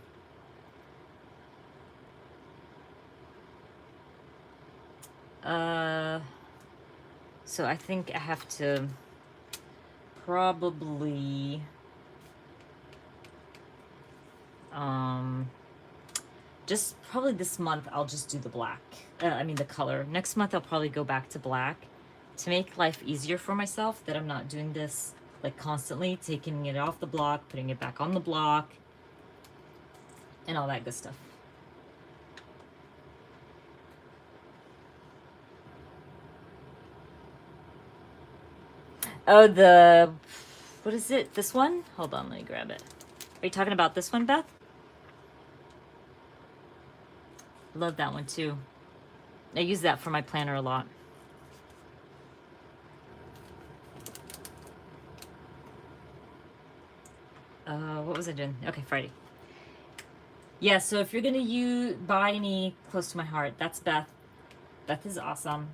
So I think I have to probably just probably this month I'll just do the black. I mean the color. Next month I'll probably go back to black to make life easier for myself, that I'm not doing this like constantly, taking it off the block, putting it back on the block, and all that good stuff. Oh, what is it? This one? Hold on, let me grab it. Are you talking about this one, Beth? Love that one too. I use that for my planner a lot. What was I doing? Okay, Friday. Yeah, so if you're gonna buy any Close to My Heart, that's Beth. Beth is awesome,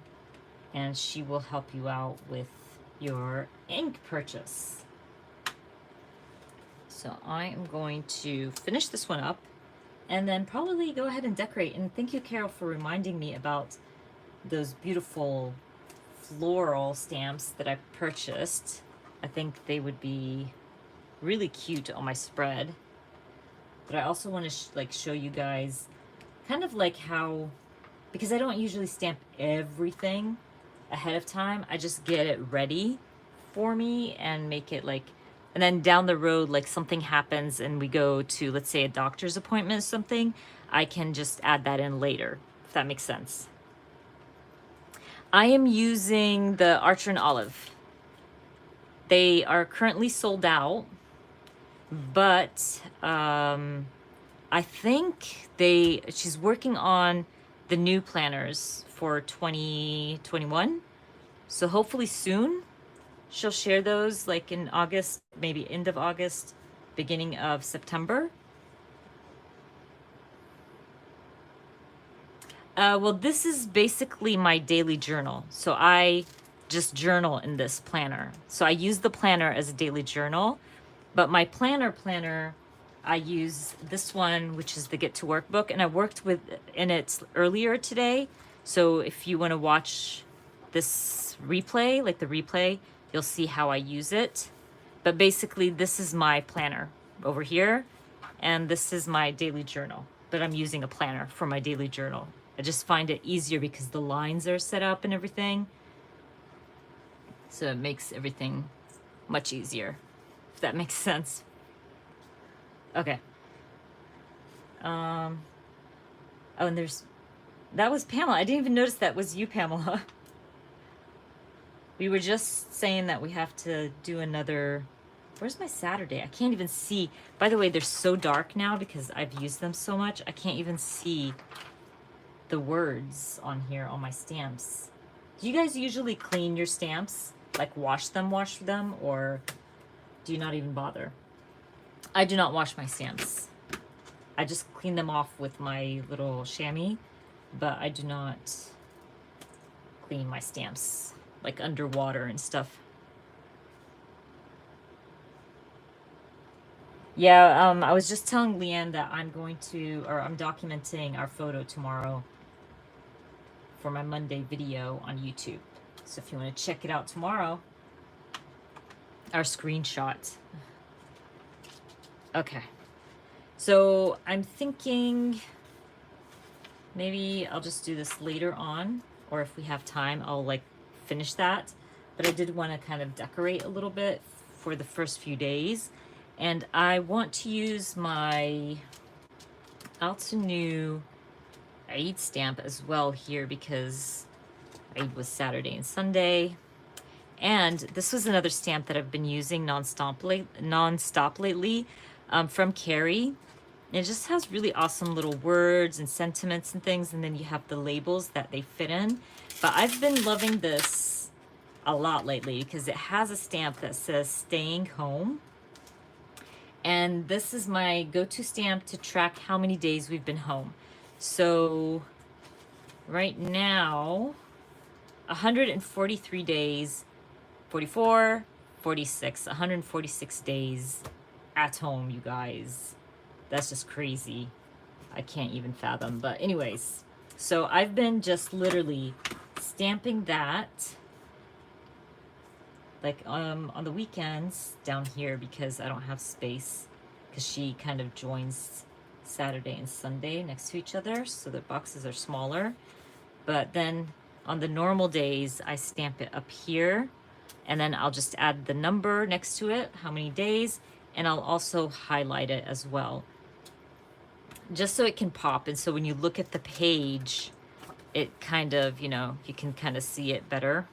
and she will help you out with your ink purchase. So I am going to finish this one up and then probably go ahead and decorate. And thank you, Carol, for reminding me about those beautiful floral stamps that I purchased. I think they would be really cute on my spread. But I also want to show you guys kind of like how, because I don't usually stamp everything ahead of time, I just get it ready for me and make it like, and then down the road, like something happens and we go to, let's say, a doctor's appointment or something, I can just add that in later, if that makes sense. I am using the Archer and Olive. They are currently sold out, but I think she's working on the new planners for 2021. So hopefully soon she'll share those, like in August, maybe end of August, beginning of September. Well, this is basically my daily journal. So I just journal in this planner. So I use the planner as a daily journal, but my planner, I use this one, which is the Get to Work book, and I worked in it earlier today. So if you want to watch this replay, like the replay, you'll see how I use it. But basically, this is my planner over here, and this is my daily journal. But I'm using a planner for my daily journal. I just find it easier because the lines are set up and everything. So it makes everything much easier, if that makes sense. Okay. Oh, and that was Pamela. I didn't even notice that was you, Pamela. We were just saying that we have to do another, where's my Saturday? I can't even see. By the way, they're so dark now because I've used them so much. I can't even see the words on here on my stamps. Do you guys usually clean your stamps? Like wash them, or do you not even bother? I do not wash my stamps. I just clean them off with my little chamois, but I do not clean my stamps like underwater and stuff. Yeah, I was just telling Leanne that I'm documenting our photo tomorrow for my Monday video on YouTube. So if you want to check it out tomorrow, our screenshot. Okay. So I'm thinking maybe I'll just do this later on, or if we have time, I'll like finish that. But I did want to kind of decorate a little bit for the first few days. And I want to use my Altenew Eid stamp as well here because Eid was Saturday and Sunday. And this was another stamp that I've been using nonstop lately from Carrie. It just has really awesome little words and sentiments and things, and then you have the labels that they fit in. But I've been loving this a lot lately because it has a stamp that says staying home. And this is my go-to stamp to track how many days we've been home. So right now, 143 days, 44, 46, 146 days at home, you guys. That's just crazy. I can't even fathom. But anyways, so I've been just literally stamping that like on the weekends down here because I don't have space because she kind of joins Saturday and Sunday next to each other, so the boxes are smaller. But then on the normal days, I stamp it up here, and then I'll just add the number next to it, how many days, and I'll also highlight it as well, just so it can pop. And so when you look at the page, it kind of, you know, you can kind of see it better.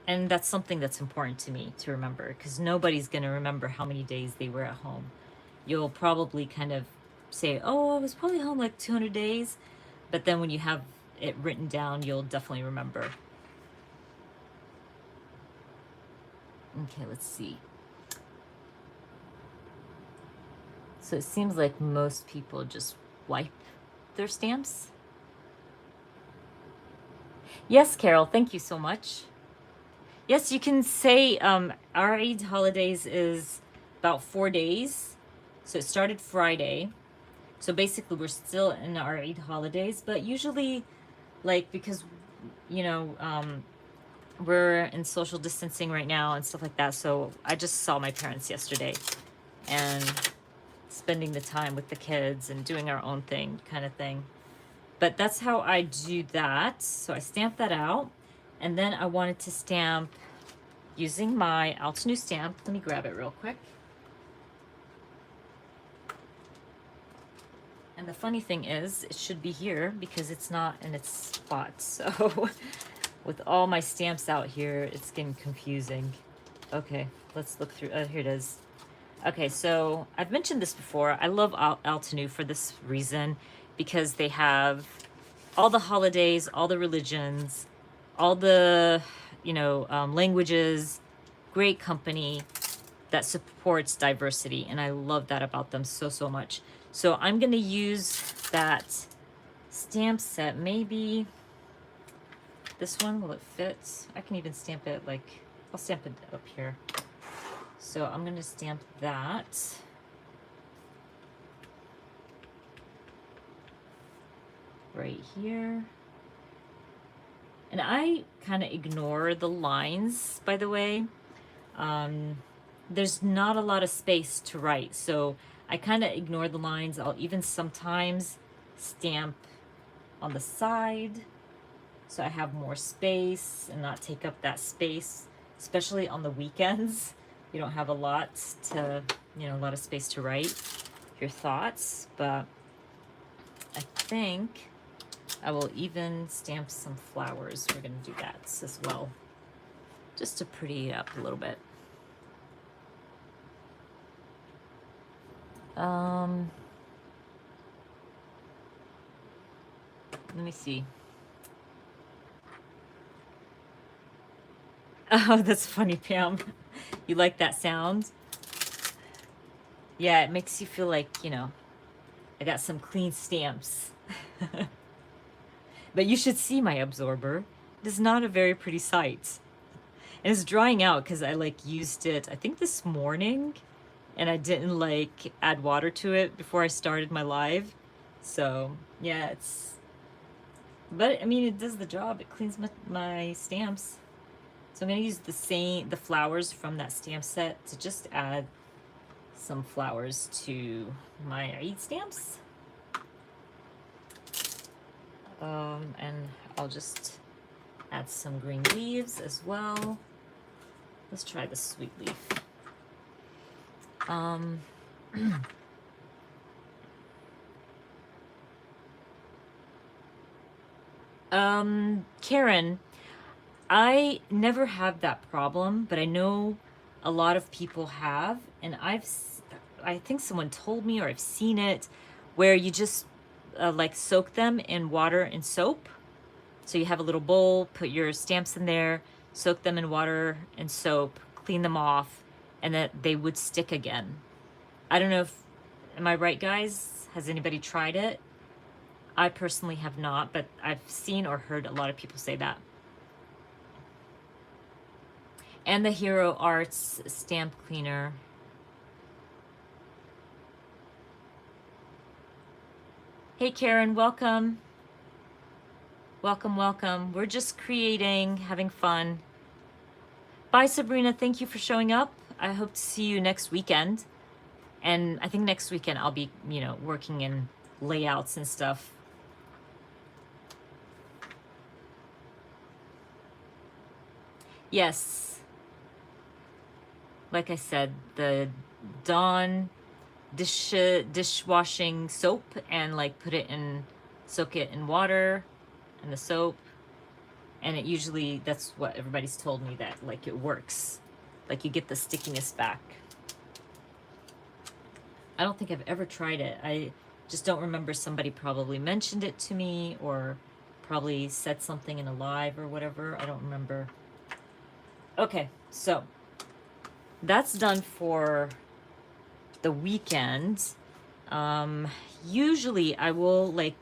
And that's something that's important to me to remember, because nobody's going to remember how many days they were at home. You'll probably kind of say, oh, I was probably home like 200 days. But then when you have it written down, you'll definitely remember. Okay, let's see. So it seems like most people just wipe their stamps. Yes, Carol, thank you so much. Yes, you can say our Eid holidays is about 4 days. So it started Friday. So basically we're still in our Eid holidays, but usually, like, because, you know, we're in social distancing right now and stuff like that. So I just saw my parents yesterday and spending the time with the kids and doing our own thing kind of thing. But that's how I do that. So I stamped that out. And then I wanted to stamp using my Altenew stamp. Let me grab it real quick. And the funny thing is, it should be here because it's not in its spot. So With all my stamps out here, it's getting confusing. Okay, let's look through. Here it is. Okay, so I've mentioned this before. I love Altenew for this reason, because they have all the holidays, all the religions, all the, languages, great company that supports diversity. And I love that about them so, so much. So I'm going to use that stamp set. Maybe this one, will it fit? I can even stamp it I'll stamp it up here. So I'm going to stamp that. Right here. And I kind of ignore the lines, by the way. There's not a lot of space to write, so I kind of ignore the lines. I'll even sometimes stamp on the side so I have more space and not take up that space, especially on the weekends. You don't have a lot a lot of space to write your thoughts, but I think I will even stamp some flowers. We're going to do that as well, just to pretty it up a little bit. Let me see. Oh, that's funny, Pam. You like that sound? Yeah, it makes you feel like, I got some clean stamps. But you should see my absorber. It is not a very pretty sight. And it's drying out because I used it, I think this morning, and I didn't add water to it before I started my live. So yeah, but I mean, it does the job. It cleans my stamps. So I'm gonna use the flowers from that stamp set to just add some flowers to my Eid stamps. And I'll just add some green leaves as well. Let's try the sweet leaf. Karen, I never have that problem, but I know a lot of people have, and I think someone told me, or I've seen it, where you just soak them in water and soap. So you have a little bowl, put your stamps in there, soak them in water and soap, clean them off, and that they would stick again. I don't know am I right, guys? Has anybody tried it? I personally have not, but I've seen or heard a lot of people say that. And the Hero Arts stamp cleaner. Hey Karen, welcome. Welcome, welcome. We're just creating, having fun. Bye Sabrina, thank you for showing up. I hope to see you next weekend. And I think next weekend I'll be, working in layouts and stuff. Yes. Like I said, the Dawn dishwashing soap, and soak it in water and the soap, and it usually, that's what everybody's told me, that it works, you get the stickiness back. I don't think I've ever tried it. I just don't remember. Somebody probably mentioned it to me, or probably said something in a live or whatever. I don't remember. Okay, so that's done for the weekend. Usually I will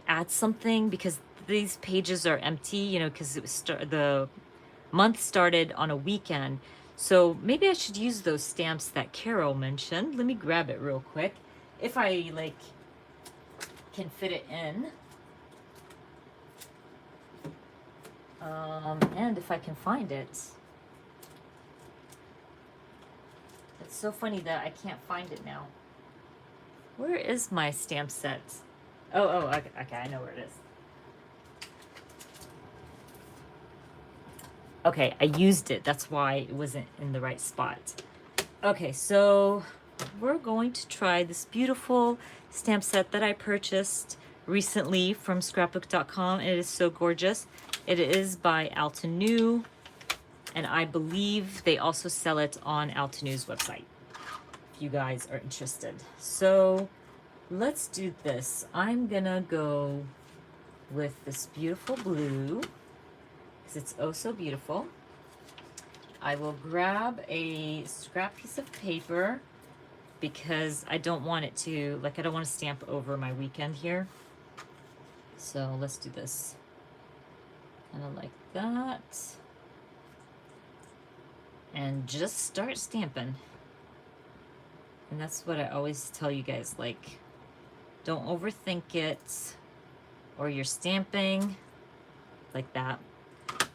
add something, because these pages are empty, because it was the month started on a weekend. So maybe I should use those stamps that Carol mentioned. Let me grab it real quick, if I can fit it in. And if I can find it. It's so funny that I can't find it now. Where is my stamp set? Oh, okay, I know where it is. Okay, I used it. That's why it wasn't in the right spot. Okay, so we're going to try this beautiful stamp set that I purchased recently from scrapbook.com. It is so gorgeous. It is by Altenew, and I believe they also sell it on Altenew's website, if you guys are interested. So let's do this. I'm gonna go with this beautiful blue, because it's oh so beautiful. I will grab a scrap piece of paper, because I don't want it to, like, I don't want to stamp over my weekend here. So let's do this. Kind of like that. And just start stamping. And that's what I always tell you guys, like, don't overthink it, or you're stamping like that.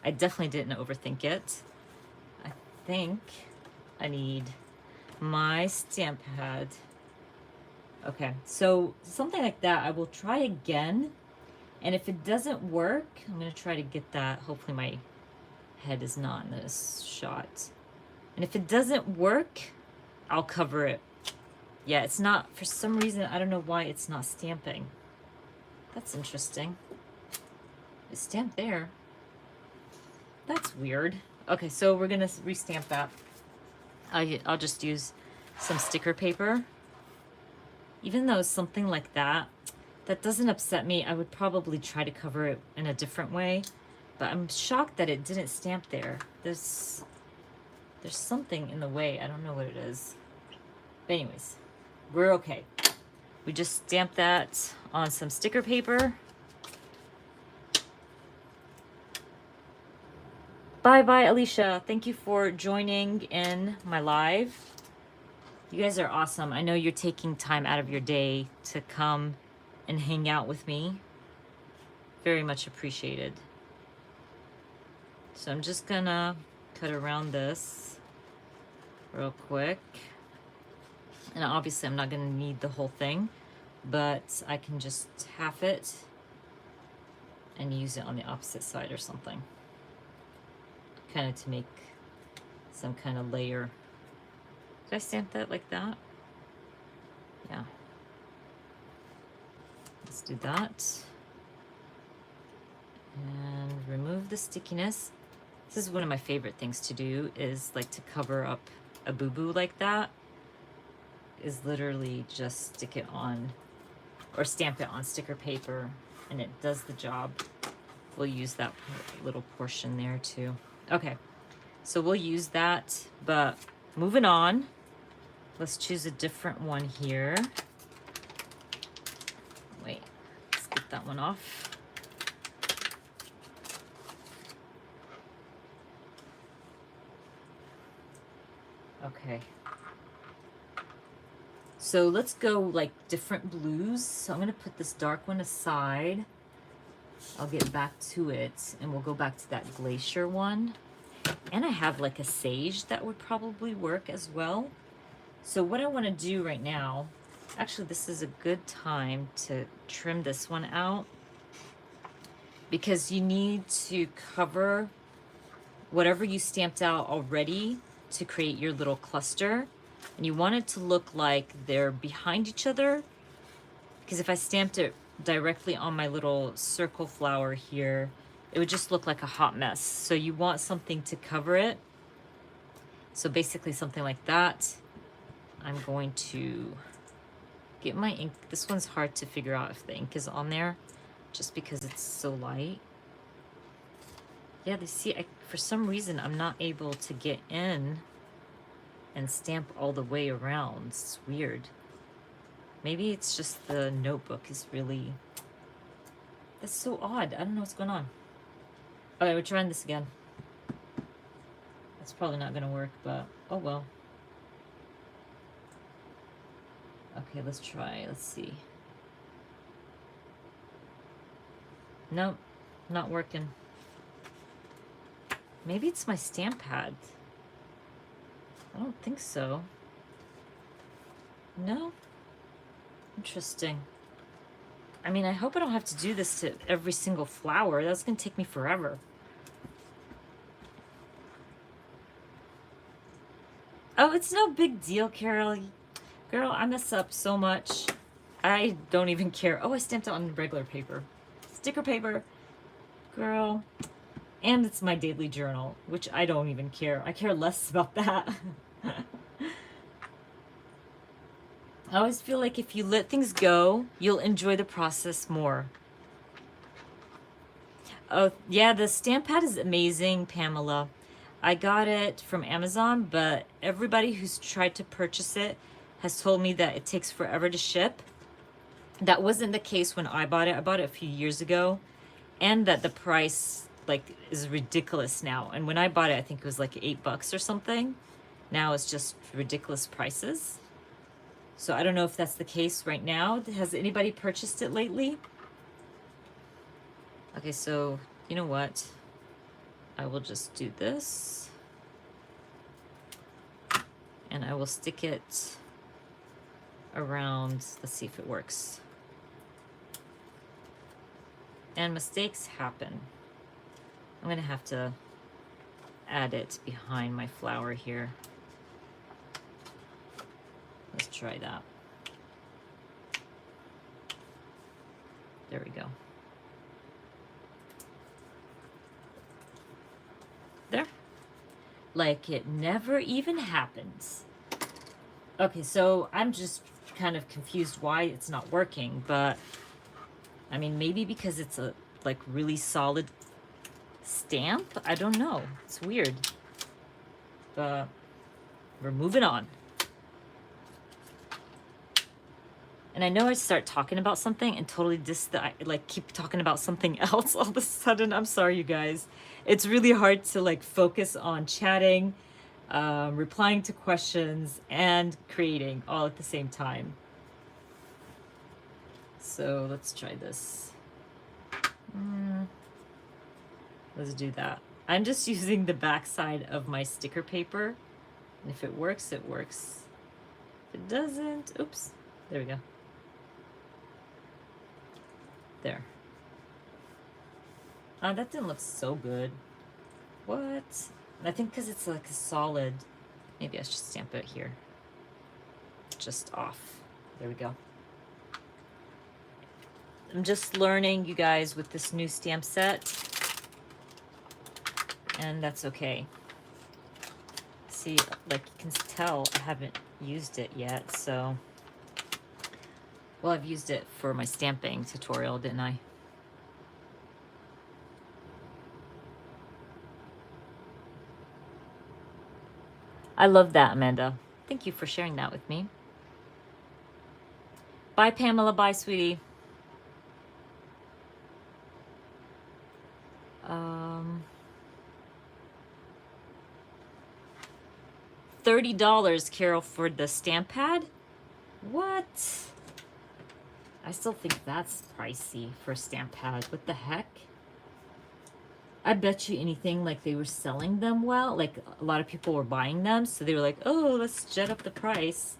I definitely didn't overthink it. I think I need my stamp pad. Okay, so something like that, I will try again. And if it doesn't work, I'm gonna try to get that. Hopefully my head is not in this shot. And if it doesn't work, I'll cover it. Yeah, it's not, for some reason, I don't know why it's not stamping. That's interesting. It's stamped there. That's weird. Okay, so we're gonna restamp that. I'll just use some sticker paper. Even though something like that, that doesn't upset me, I would probably try to cover it in a different way. But I'm shocked that it didn't stamp there. There's something in the way. I don't know what it is. But anyways, we're okay. We just stamped that on some sticker paper. Bye, Alicia. Thank you for joining in my live. You guys are awesome. I know you're taking time out of your day to come and hang out with me. Very much appreciated. So I'm just gonna cut around this real quick. And obviously I'm not gonna need the whole thing, but I can just half it and use it on the opposite side or something. Kind of to make some kind of layer. Did I stamp that like that? Yeah. Let's do that. And remove the stickiness. This is one of my favorite things to do, is like to cover up a boo-boo like that, is literally just stick it on, or stamp it on sticker paper, and it does the job. We'll use that little portion there too. Okay, so we'll use that, but moving on, let's choose a different one here. Wait, let's get that one off. Okay. So let's go like different blues. So I'm gonna put this dark one aside. I'll get back to it, and we'll go back to that glacier one. And I have like a sage that would probably work as well. So what I want to do right now, actually this is a good time to trim this one out, because you need to cover whatever you stamped out already to create your little cluster. And you want it to look like they're behind each other, because if I stamped it directly on my little circle flower here, it would just look like a hot mess. So you want something to cover it. So basically something like that. I'm going to get my ink. This one's hard to figure out if the ink is on there, just because it's so light. Yeah, for some reason I'm not able to get in and stamp all the way around. It's weird. Maybe it's just the notebook is really... That's so odd. I don't know what's going on. Okay, we're trying this again. That's probably not gonna work, but oh well. Okay, let's try. Let's see. Nope, not working. Maybe it's my stamp pad. I don't think so. No? Interesting. I mean, I hope I don't have to do this to every single flower. That's gonna take me forever. Oh, it's no big deal, Carol. Girl, I mess up so much. I don't even care. Oh, I stamped it on regular paper. Sticker paper. Girl, And it's my daily journal, which I don't even care. I care less about that. I always feel like if you let things go, you'll enjoy the process more. Oh, yeah, the stamp pad is amazing, Pamela. I got it from Amazon, but everybody who's tried to purchase it has told me that it takes forever to ship. That wasn't the case when I bought it. I bought it a few years ago, and that the price like is ridiculous now. And when I bought it, I think it was like $8 or something. Now it's just ridiculous prices. So I don't know if that's the case right now. Has anybody purchased it lately? Okay, so you know what? I will just do this. And I will stick it around. Let's see if it works. And mistakes happen. I'm gonna have to add it behind my flower here. Let's try that. There we go. There. Like it never even happens. Okay, so I'm just kind of confused why it's not working, but I mean, maybe because it's a like really solid stamp. I don't know. It's weird. But we're moving on. And I know I start talking about something and totally like keep talking about something else all of a sudden. I'm sorry, you guys. It's really hard to like focus on chatting, replying to questions, and creating all at the same time. So let's try this. Let's do that. I'm just using the back side of my sticker paper. And if it works, it works. If it doesn't, oops, there we go. There. That didn't look so good. What? I think because it's like a solid, maybe I should stamp it here. Just off. There we go. I'm just learning, you guys, with this new stamp set. And that's okay. See, like you can tell, I haven't used it yet, so... Well, I've used it for my stamping tutorial, didn't I? I love that, Amanda. Thank you for sharing that with me. Bye, Pamela. Bye, sweetie. $30, Carol, for the stamp pad? What? I still think that's pricey for a stamp pad. What the heck? I bet you anything like they were selling them well. Like a lot of people were buying them. So they were like, oh, let's jet up the price.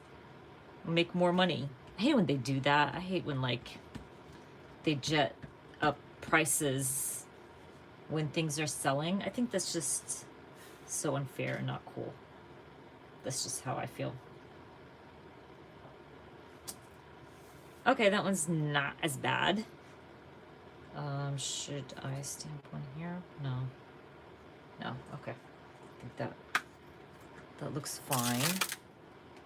Make more money. I hate when they do that. I hate when like they jet up prices when things are selling. I think that's just so unfair and not cool. That's just how I feel. Okay, that one's not as bad. Should I stamp one here? No. No, okay. I think that looks fine.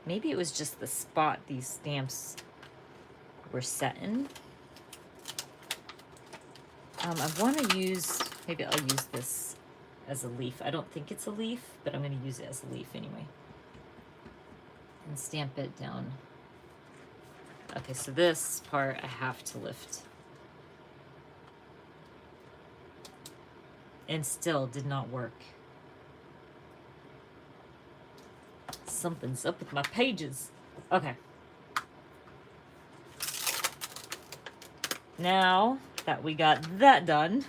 Maybe it was just the spot these stamps were set in. I want to use, maybe I'll use this as a leaf. I don't think it's a leaf, but I'm going to use it as a leaf anyway. And stamp it down. Okay, so this part I have to lift. And still did not work. Something's up with my pages. Okay. Now that we got that done,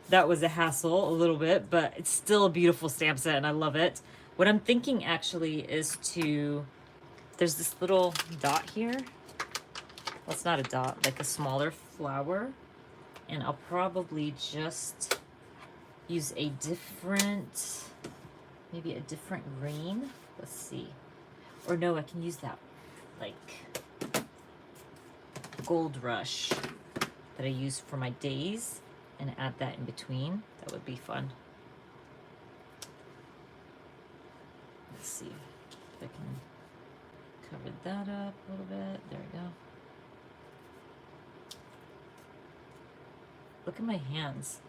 that was a hassle a little bit, but it's still a beautiful stamp set and I love it. What I'm thinking actually is to, there's this little dot here. Well, it's not a dot, like a smaller flower. And I'll probably just use a different, maybe a different green. Let's see. Or no, I can use that like Gold Rush that I use for my days and add that in between. That would be fun. Let's see if I can cover that up a little bit. There we go. Look at my hands.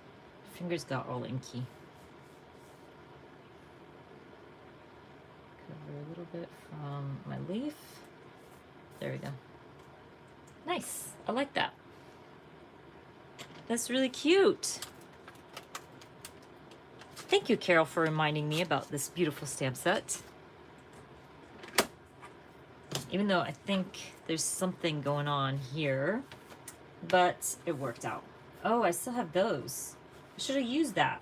Fingers got all inky. Cover a little bit from my leaf. There we go. Nice. I like that. That's really cute. Thank you, Carol, for reminding me about this beautiful stamp set. Even though I think there's something going on here, but it worked out. Oh, I still have those. I should have used that.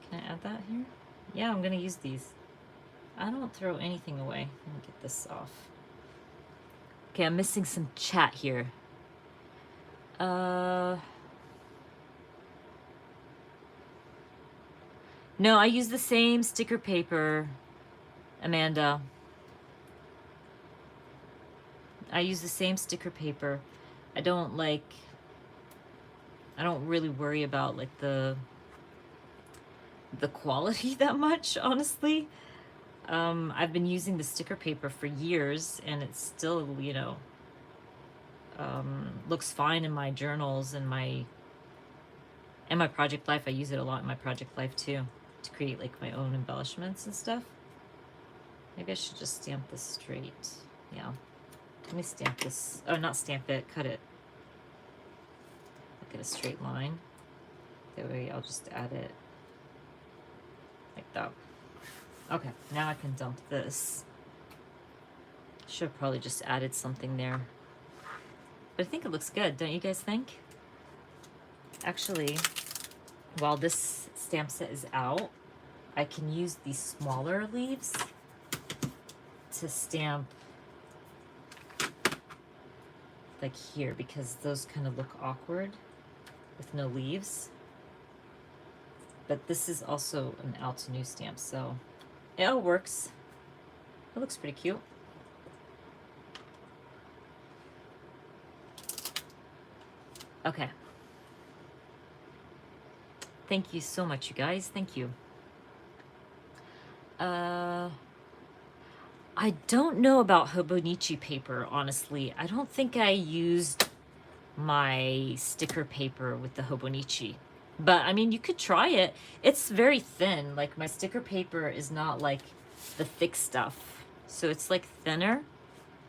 Can I add that here? Yeah, I'm gonna use these. I don't throw anything away. Let me get this off. Okay, I'm missing some chat here. No, I use the same sticker paper, Amanda. I use the same sticker paper. I don't really worry about like the quality that much, honestly. I've been using the sticker paper for years and it's still, you know, looks fine in my journals and my project life. I use it a lot in my project life too, to create like my own embellishments and stuff. Maybe I should just stamp this straight. Yeah. Let me stamp this. Oh, not stamp it, cut it. Get a straight line. That way I'll just add it like that. Okay, now I can dump this. Should have probably just added something there. But I think it looks good, don't you guys think? Actually, while this stamp set is out, I can use these smaller leaves to stamp like here, because those kind of look awkward with no leaves. But this is also an Altenew stamp, so it all works. It looks pretty cute. Okay. Thank you so much, you guys. Thank you. I don't know about Hobonichi paper, honestly. I don't think I used my sticker paper with the Hobonichi. But, I mean, you could try it. It's very thin. Like, my sticker paper is not, like, the thick stuff. So it's, like, thinner.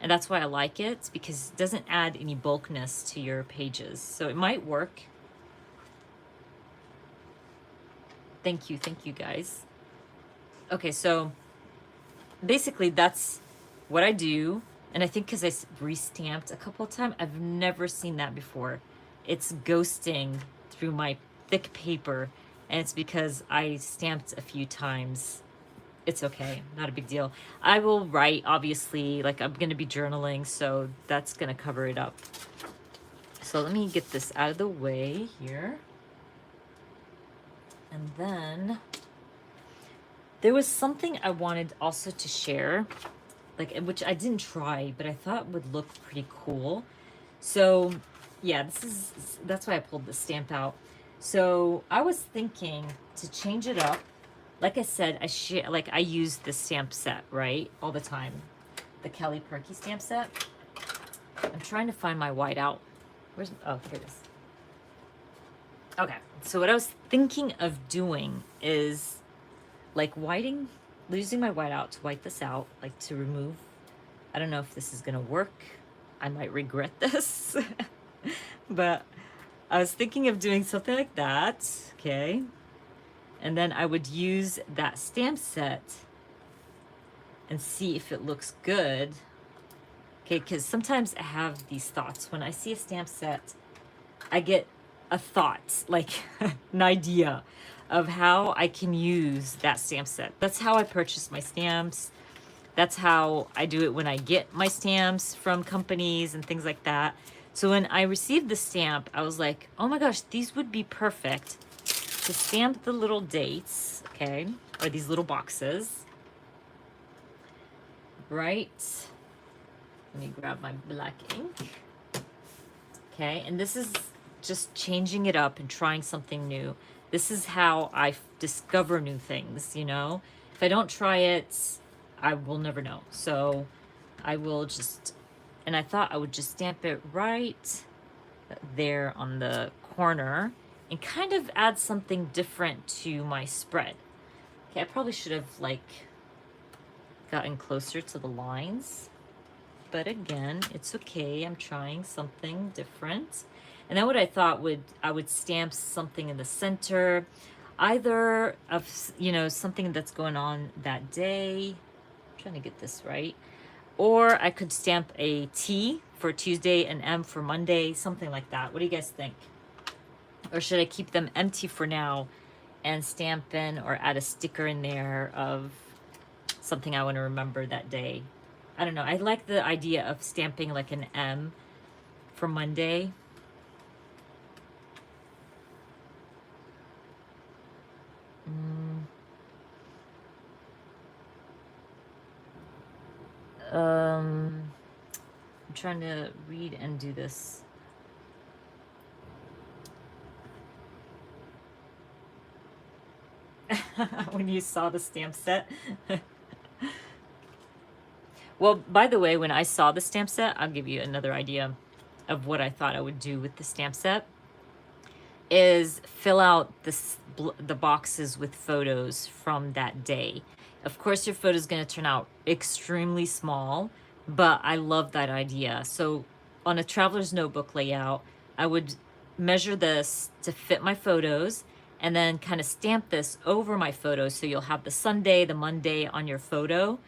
And that's why I like it. It's because it doesn't add any bulkness to your pages. So it might work. Thank you, guys. Okay, so basically that's what I do. And I think because I re-stamped a couple of times, I've never seen that before. It's ghosting through my thick paper, and it's because I stamped a few times. It's okay, not a big deal. I will write, obviously, like I'm gonna be journaling, so that's gonna cover it up. So let me get this out of the way here. And then there was something I wanted also to share, like, which I didn't try, but I thought would look pretty cool. So yeah, that's why I pulled the stamp out. So I was thinking to change it up. Like I said, I use the stamp set, right? All the time. The Kelly Perky stamp set. I'm trying to find my whiteout. Oh, here it is. Okay, so what I was thinking of doing is like using my whiteout to white this out, like to remove. I don't know if this is gonna work. I might regret this. But I was thinking of doing something like that, okay? And then I would use that stamp set and see if it looks good. Okay, because sometimes I have these thoughts. When I see a stamp set, I get a thought, like an idea of how I can use that stamp set. That's how I purchase my stamps. That's how I do it when I get my stamps from companies and things like that. So when I received the stamp, I was like, oh my gosh, these would be perfect to stamp the little dates, okay? Or these little boxes, right? Let me grab my black ink. Okay, and this is just changing it up and trying something new. This is how I discover new things, you know? If I don't try it, I will never know. So I will just, and I thought I would just stamp it right there on the corner and kind of add something different to my spread. Okay, I probably should have like gotten closer to the lines, but again, it's okay. I'm trying something different. And then what I thought I would stamp something in the center, either of, you know, something that's going on that day. I'm trying to get this right. Or I could stamp a T for Tuesday and M for Monday, something like that. What do you guys think? Or should I keep them empty for now and stamp in or add a sticker in there of something I want to remember that day? I don't know. I like the idea of stamping like an M for Monday. I'm trying to read and do this. When you saw the stamp set. Well, by the way, when I saw the stamp set, I'll give you another idea of what I thought I would do with the stamp set, is fill out the boxes with photos from that day. Of course, your photo is going to turn out extremely small, but I love that idea. So on a traveler's notebook layout, I would measure this to fit my photos and then kind of stamp this over my photos. So you'll have the Sunday, the Monday on your photo,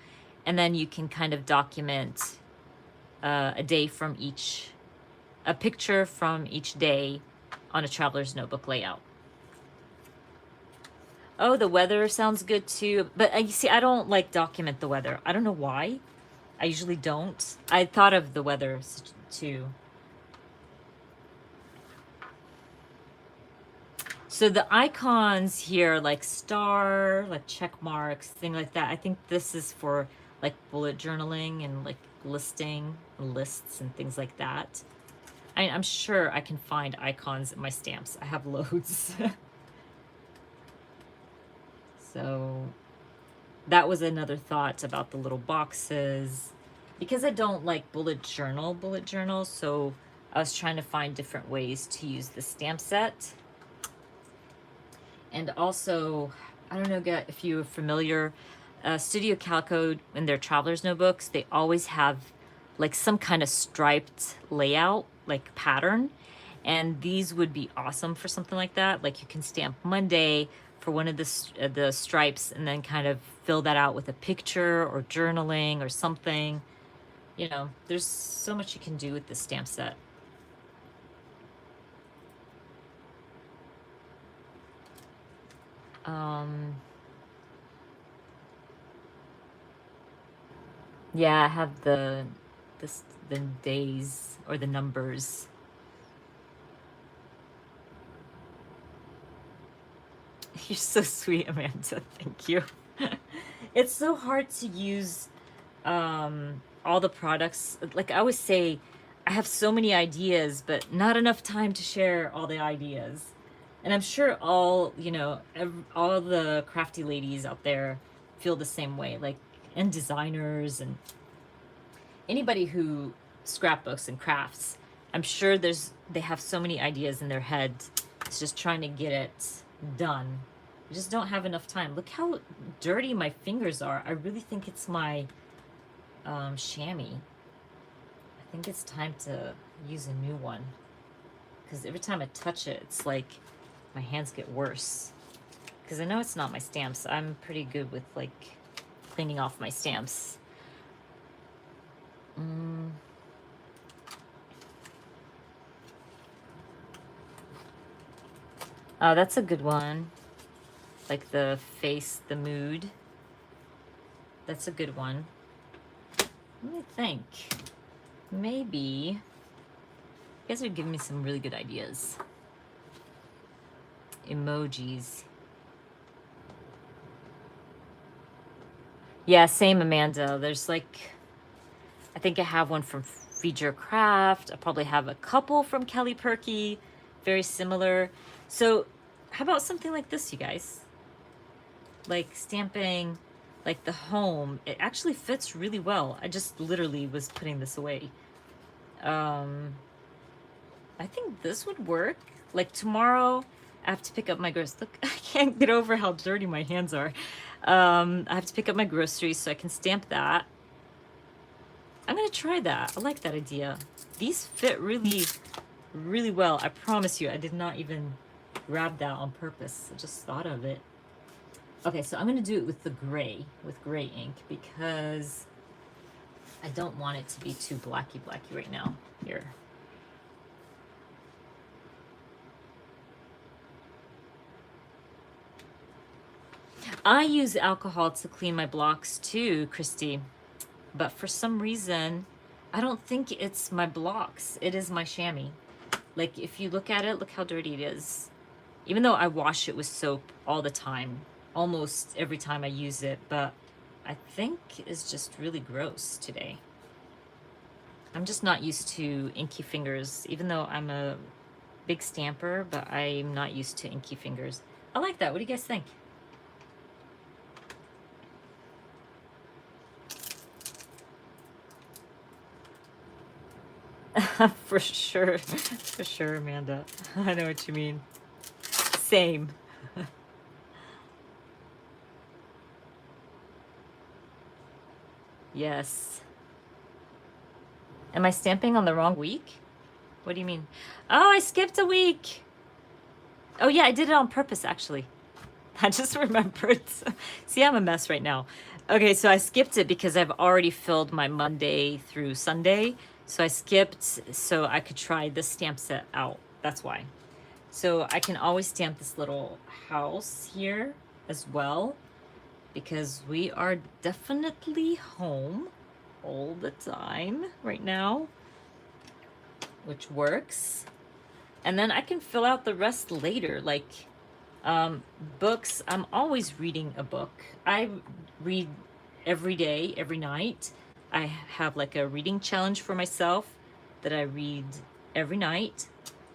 and then you can kind of document a day from each, a picture from each day on a traveler's notebook layout. Oh, the weather sounds good too. But you see, I don't like document the weather. I don't know why. I usually don't. I thought of the weather too. So the icons here, like star, like check marks, thing like that. I think this is for like bullet journaling and like listing lists and things like that. I'm sure I can find icons in my stamps. I have loads. So that was another thought about the little boxes. Because I don't like bullet journals, so I was trying to find different ways to use the stamp set. And also, I don't know if you're familiar, Studio Calico in their traveler's notebooks, they always have like some kind of striped layout, like pattern. And these would be awesome for something like that. Like you can stamp Monday for one of the stripes and then kind of fill that out with a picture or journaling or something. You know, there's so much you can do with this stamp set. Yeah, I have the days or the numbers. You're so sweet, Amanda. Thank you. It's so hard to use all the products. Like I always say, I have so many ideas, but not enough time to share all the ideas. And I'm sure all, you know, all the crafty ladies out there feel the same way, like, and designers and anybody who scrapbooks and crafts. I'm sure they have so many ideas in their head. It's just trying to get it done. I just don't have enough time. Look how dirty my fingers are. I really think it's my chamois. I think it's time to use a new one. Because every time I touch it, it's like my hands get worse. Because I know it's not my stamps. I'm pretty good with like cleaning off my stamps. Oh, that's a good one. Like the face, the mood. That's a good one. Let me think. Maybe. You guys are giving me some really good ideas. Emojis. Yeah, same, Amanda. There's like, I think I have one from Feed Your Craft. I probably have a couple from Kelly Perky. Very similar. So how about something like this, you guys? Like stamping like the home. It actually fits really well. I just literally was putting this away. I think this would work. Like tomorrow, I have to pick up my groceries. Look, I can't get over how dirty my hands are. I have to pick up my groceries so I can stamp that. I'm gonna try that. I like that idea. These fit really, really well. I promise you, I did not even grab that on purpose. I just thought of it. Okay, so I'm gonna do it with the gray, with gray ink, because I don't want it to be too blacky right now. Here. I use alcohol to clean my blocks too, Christy, but for some reason, I don't think it's my blocks. It is my chamois. Like, if you look at it, look how dirty it is. Even though I wash it with soap all the time, almost every time I use it, but I think it's just really gross today. I'm just not used to inky fingers, even though I'm a big stamper, but I'm not used to inky fingers. I like that. What do you guys think? For sure, Amanda. I know what you mean. Same. Yes. Am I stamping on the wrong week? What do you mean? Oh, I skipped a week. Oh yeah, I did it on purpose actually. I just remembered. See, I'm a mess right now. Okay, so I skipped it because I've already filled my Monday through Sunday. So I skipped so I could try this stamp set out. That's why. So I can always stamp this little house here as well, because we are definitely home all the time right now, which works. And then I can fill out the rest later, like books. I'm always reading a book. I read every day, every night. I have like a reading challenge for myself that I read every night.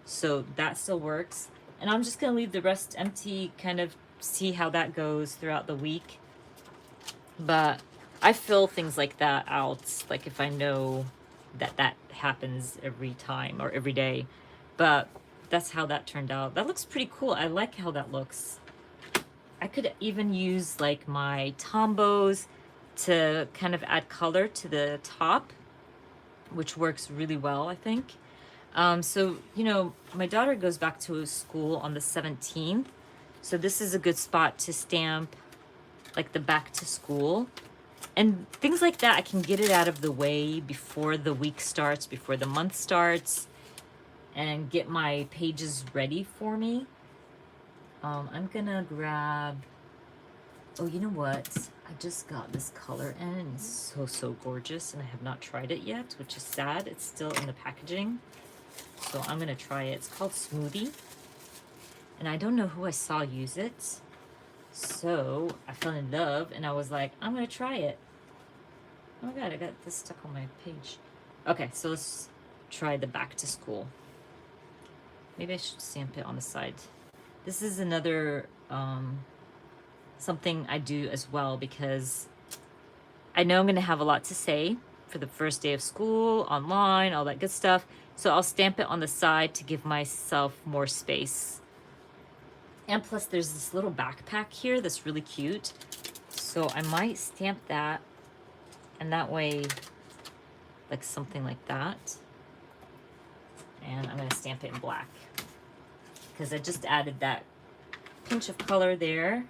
So that still works. And I'm just going to leave the rest empty, kind of see how that goes throughout the week. But I fill things like that out, like if I know that that happens every time or every day. But that's how that turned out. That looks pretty cool. I like how that looks. I could even use like my Tombos to kind of add color to the top, which works really well, I think. So, you know, my daughter goes back to school on the 17th. So this is a good spot to stamp like the back to school. And things like that, I can get it out of the way before the week starts, before the month starts, and get my pages ready for me. I'm gonna grab, oh, you know what? I just got this color in and it's so gorgeous, and I have not tried it yet, which is sad. It's still in the packaging. So I'm gonna try it. It's called Smoothie. And I don't know who I saw use it. So I fell in love and I was like, I'm gonna try it. Oh my god, I got this stuck on my page. Okay, so let's try the back to school. Maybe I should stamp it on the side. This is another something I do as well, because I know I'm gonna have a lot to say for the first day of school, online, all that good stuff. So I'll stamp it on the side to give myself more space. And plus there's this little backpack here that's really cute. So I might stamp that, and that way, like something like that. And I'm gonna stamp it in black, because I just added that pinch of color there.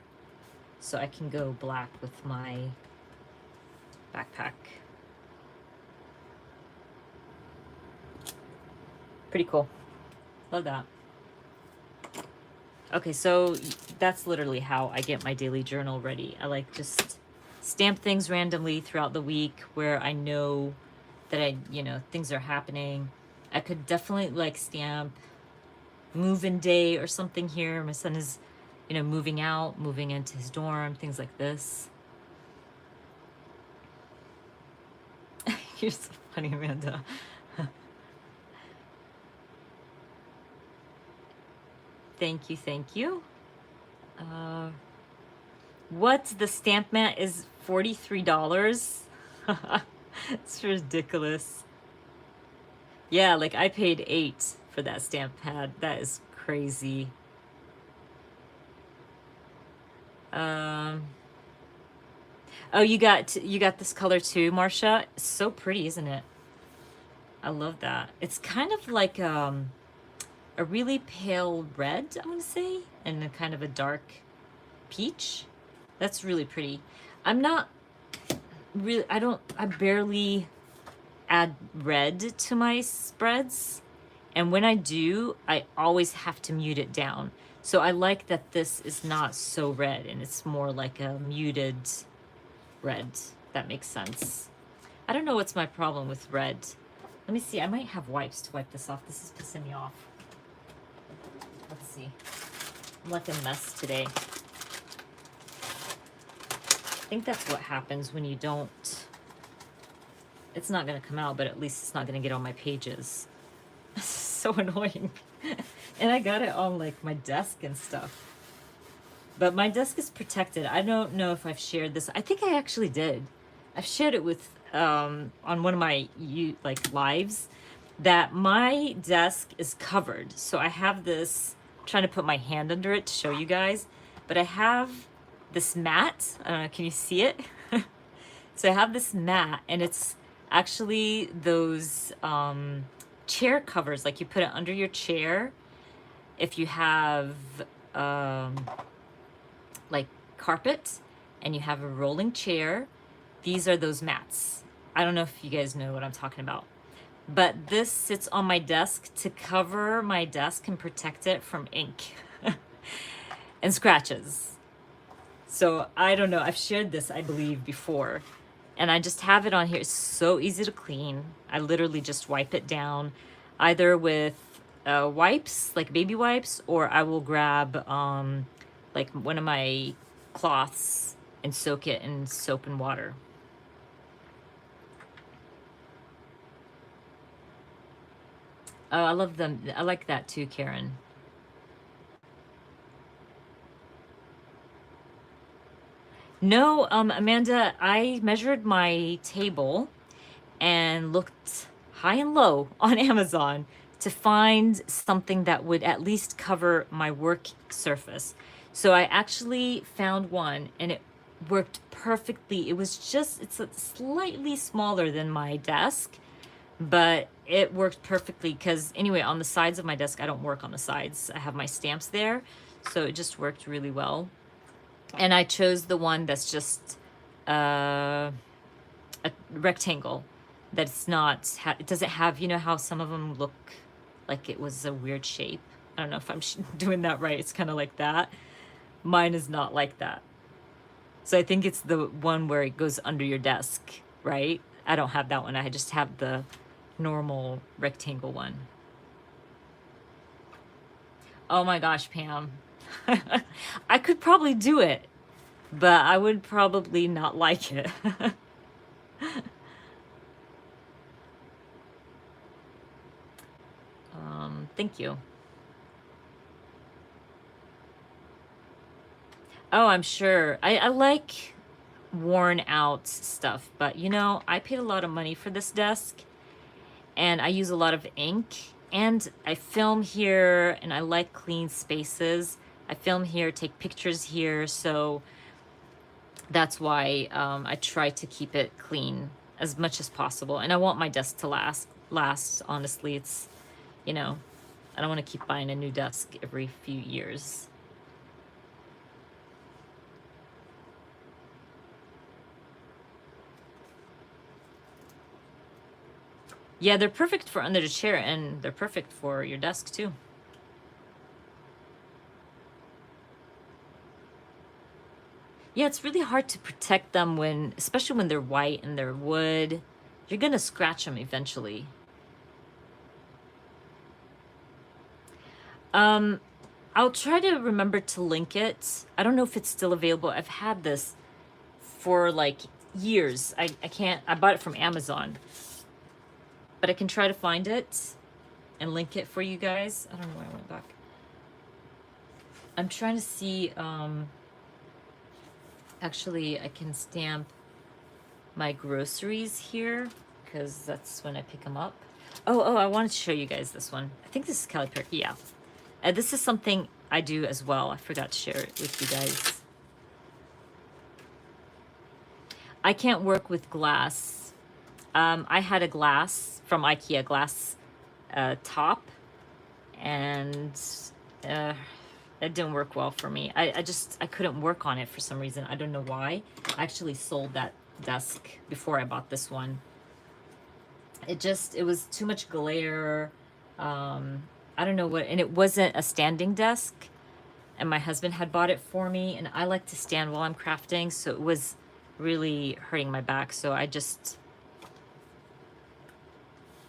So I can go black with my backpack. Pretty cool. Love that. Okay, so that's literally how I get my daily journal ready. I like just stamp things randomly throughout the week where I know that things are happening. I could definitely like stamp move-in day or something here. My son is, moving out, moving into his dorm, things like this. You're so funny, Amanda. Thank you, thank you. Uh, what? The stamp mat is $43? It's ridiculous. Yeah, like I paid 8 for that stamp pad. That is crazy. Um, oh, you got this color too, Marcia? It's so pretty, isn't it? I love that. It's kind of like a really pale red, I want to say, and a kind of a dark peach. That's really pretty. I'm not really, I barely add red to my spreads. And when I do, I always have to mute it down. So I like that this is not so red and it's more like a muted red. That makes sense. I don't know what's my problem with red. Let me see. I might have wipes to wipe this off. This is pissing me off. Let's see. I'm like a mess today. I think that's what happens when you don't... It's not going to come out, but at least it's not going to get on my pages. So annoying. And I got it on like my desk and stuff. But my desk is protected. I don't know if I've shared this. I think I actually did. I've shared it with on one of my lives that my desk is covered. So I have this, I'm trying to put my hand under it to show you guys, but I have this mat. I don't know, can you see it? So I have this mat and it's actually those chair covers, like you put it under your chair if you have like carpet and you have a rolling chair. These are those mats. I don't know if you guys know what I'm talking about, but this sits on my desk to cover my desk and protect it from ink and scratches. So I don't know, I've shared this, I believe, before, and I just have it on here. It's so easy to clean. I literally just wipe it down either with wipes, like baby wipes, or I will grab like one of my cloths and soak it in soap and water. Oh, I love them. I like that too, Karen. No, Amanda, I measured my table and looked high and low on Amazon to find something that would at least cover my work surface. So I actually found one and it worked perfectly. It was just, it's slightly smaller than my desk, but it worked perfectly because anyway, on the sides of my desk, I don't work on the sides. I have my stamps there. So it just worked really well. And I chose the one that's just a rectangle. That's not, it doesn't have, you know how some of them look like it was a weird shape. I don't know if I'm doing that right. It's kind of like that. Mine is not like that. So I think it's the one where it goes under your desk, right? I don't have that one. I just have the normal rectangle one. Oh my gosh, Pam. I could probably do it, but I would probably not like it. Thank you. Oh, I'm sure. I like worn out stuff, but you know, I paid a lot of money for this desk and I use a lot of ink and I film here and I like clean spaces. I film here, take pictures here, so that's why I try to keep it clean as much as possible. And I want my desk to last, honestly. It's, you know, I don't want to keep buying a new desk every few years. Yeah, they're perfect for under the chair and they're perfect for your desk too. Yeah, it's really hard to protect them when, especially when they're white and they're wood. You're gonna scratch them eventually. I'll try to remember to link it. I don't know if it's still available. I've had this for like years. I can't, I bought it from Amazon, but I can try to find it and link it for you guys. I don't know why I went back. I'm trying to see, actually I can stamp my groceries here because that's when I pick them up. Oh, I wanted to show you guys this one. I think this is Kelly Perky, yeah. This is something I do as well. I forgot to share it with you guys. I can't work with glass. I had a glass from IKEA, glass top, and uh, it didn't work well for me. I couldn't work on it for some reason. I don't know why. I actually sold that desk before I bought this one. It was too much glare. I don't know what, and it wasn't a standing desk. And my husband had bought it for me, and I like to stand while I'm crafting, so it was really hurting my back. So I just,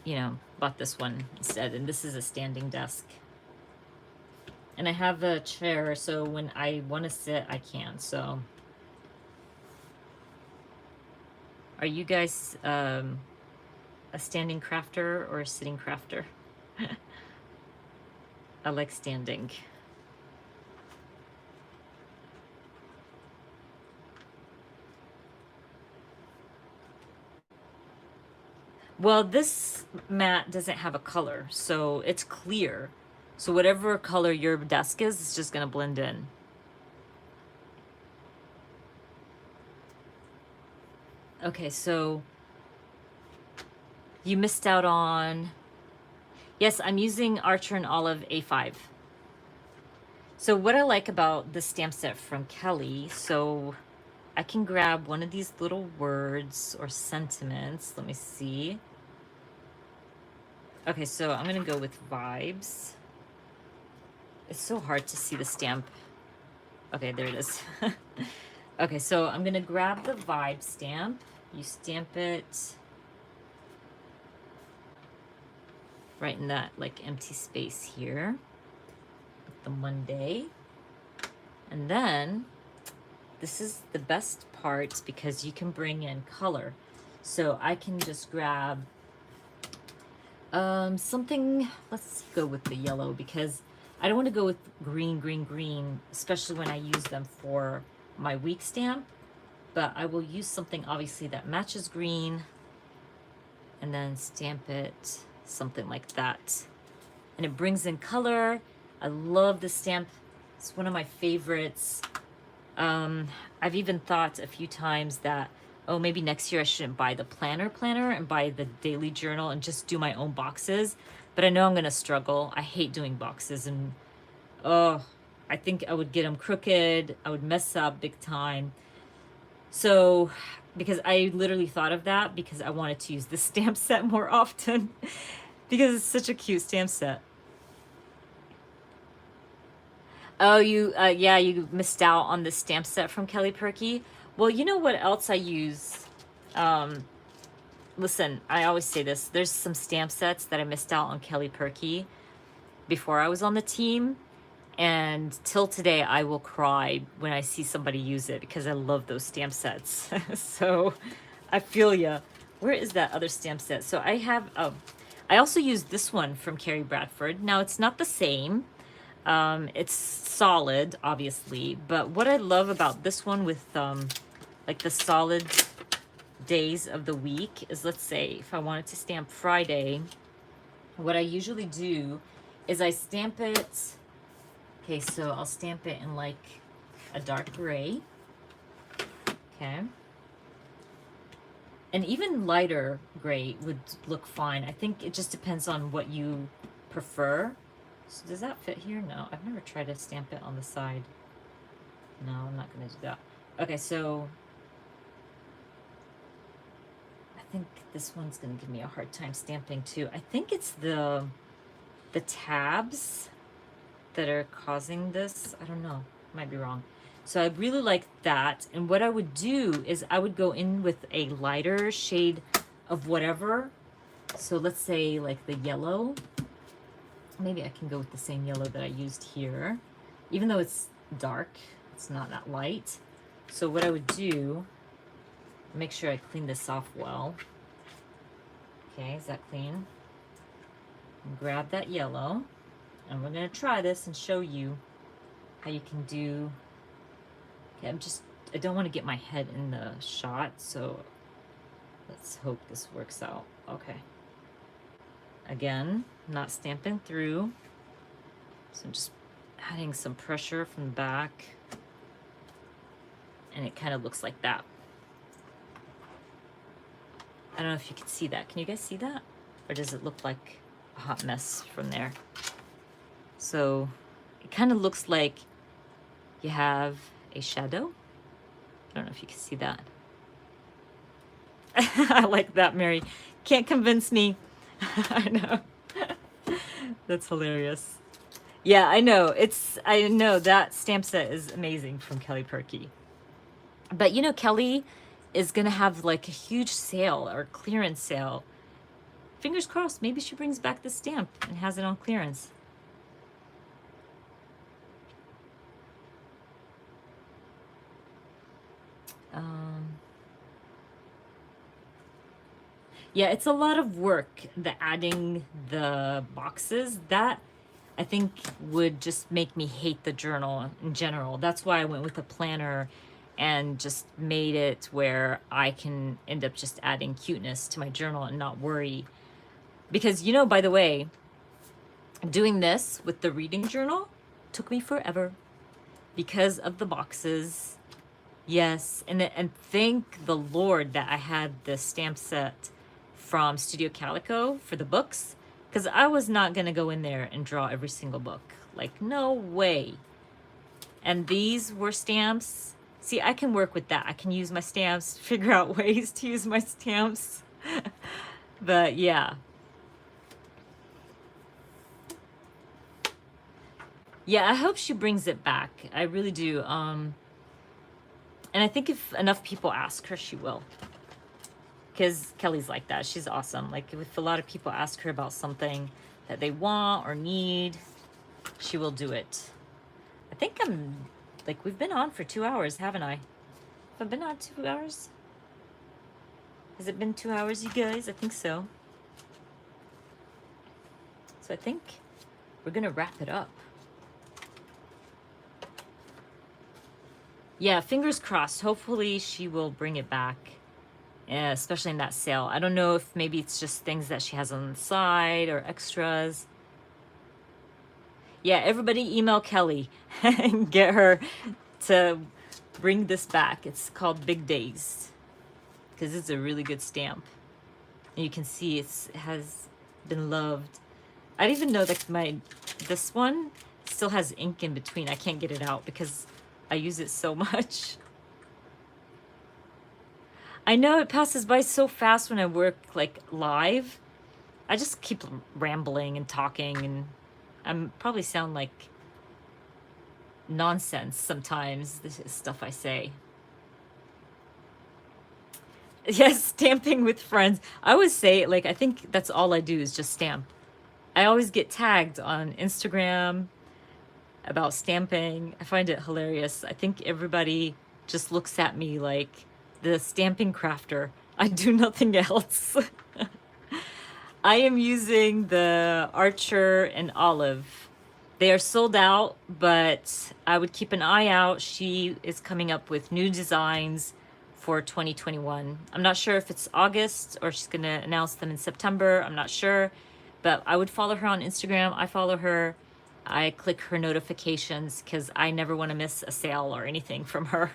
you know, bought this one instead. And this is a standing desk. And I have a chair, so when I want to sit, I can. So, are you guys a standing crafter or a sitting crafter? I like standing. Well, this mat doesn't have a color, so it's clear. So whatever color your desk is, it's just gonna blend in. Okay, so you missed out on, yes, I'm using Archer and Olive A5. So what I like about this stamp set from Kelly, so I can grab one of these little words or sentiments. Let me see. Okay, so I'm gonna go with vibes. It's so hard to see the stamp. Okay, there it is. Okay, so I'm gonna grab the vibe stamp. You stamp it right in that like empty space here. The Monday. And then this is the best part because you can bring in color. So I can just grab something, let's go with the yellow because I don't want to go with green, especially when I use them for my week stamp, but I will use something obviously that matches green and then stamp it something like that. And it brings in color. I love this stamp. It's one of my favorites. I've even thought a few times that, oh, maybe next year I shouldn't buy the planner and buy the daily journal and just do my own boxes. But I know I'm going to struggle. I hate doing boxes, and oh, I think I would get them crooked. I would mess up big time. So, because I literally thought of that because I wanted to use this stamp set more often because it's such a cute stamp set. Oh, yeah, you missed out on the stamp set from Kelly Perky. Well, you know what else I use? Listen, I always say this. There's some stamp sets that I missed out on Kelly Perky before I was on the team. And till today, I will cry when I see somebody use it because I love those stamp sets. So I feel ya. Where is that other stamp set? So I have, I also use this one from Carrie Bradford. Now, it's not the same. It's solid, obviously, but what I love about this one with like the solid days of the week is, let's say if I wanted to stamp Friday, what I usually do is I stamp it. Okay, so I'll stamp it in like a dark gray. Okay. And even lighter gray would look fine. I think it just depends on what you prefer. So does that fit here? No, I've never tried to stamp it on the side. No, I'm not going to do that. Okay, so I think this one's going to give me a hard time stamping too. I think it's the tabs that are causing this. I don't know. Might be wrong. So I really like that. And what I would do is I would go in with a lighter shade of whatever. So let's say like the yellow. Maybe I can go with the same yellow that I used here. Even though it's dark, it's not that light. So what I would do, make sure I clean this off well. Okay, is that clean? And grab that yellow. And we're going to try this and show you. how you can do, okay, I don't want to get my head in the shot, so let's hope this works out. Okay. Again, not stamping through. So I'm just adding some pressure from the back. And it kind of looks like that. I don't know if you can see that. Can you guys see that? Or does it look like a hot mess from there? So it kind of looks like you have a shadow. I don't know if you can see that. I like that, Mary. Can't convince me. I know. That's hilarious. Yeah, I know. I know that stamp set is amazing from Kelly Perky. But you know, Kelly is gonna have like a huge sale or clearance sale. Fingers crossed, maybe she brings back the stamp and has it on clearance. Yeah, it's a lot of work, the adding the boxes. That I think would just make me hate the journal in general. That's why I went with a planner and just made it where I can end up just adding cuteness to my journal and not worry. Because, you know, by the way, doing this with the reading journal took me forever because of the boxes. Yes, and thank the Lord that I had the stamp set from Studio Calico for the books, because I was not going to go in there and draw every single book. Like, no way. And these were stamps. See, I can work with that. I can use my stamps, figure out ways to use my stamps. But yeah. Yeah, I hope she brings it back. I really do. And I think if enough people ask her, she will. Because Kelly's like that. She's awesome. Like, if a lot of people ask her about something that they want or need, she will do it. I think like, we've been on for 2 hours, haven't I? Have I been on 2 hours? Has it been 2 hours, you guys? I think so. So I think we're going to wrap it up. Yeah, fingers crossed. Hopefully she will bring it back. Especially in that sale. I don't know if maybe it's just things that she has on the side or extras. Yeah, everybody email Kelly and get her to bring this back. It's called Big Days because it's a really good stamp. And you can see it has been loved. I didn't even know that this one still has ink in between. I can't get it out because I use it so much. I know it passes by so fast when I work like live. I just keep rambling and talking, and I probably sound like nonsense sometimes, this is stuff I say. Yes, stamping with friends. I always say, like, I think that's all I do is just stamp. I always get tagged on Instagram about stamping. I find it hilarious. I think everybody just looks at me like the stamping crafter. I do nothing else. I am using the Archer and Olive. They are sold out, but I would keep an eye out. She is coming up with new designs for 2021. I'm not sure if it's August or she's gonna announce them in September. I'm not sure, but I would follow her on Instagram. I follow her. I click her notifications because I never want to miss a sale or anything from her.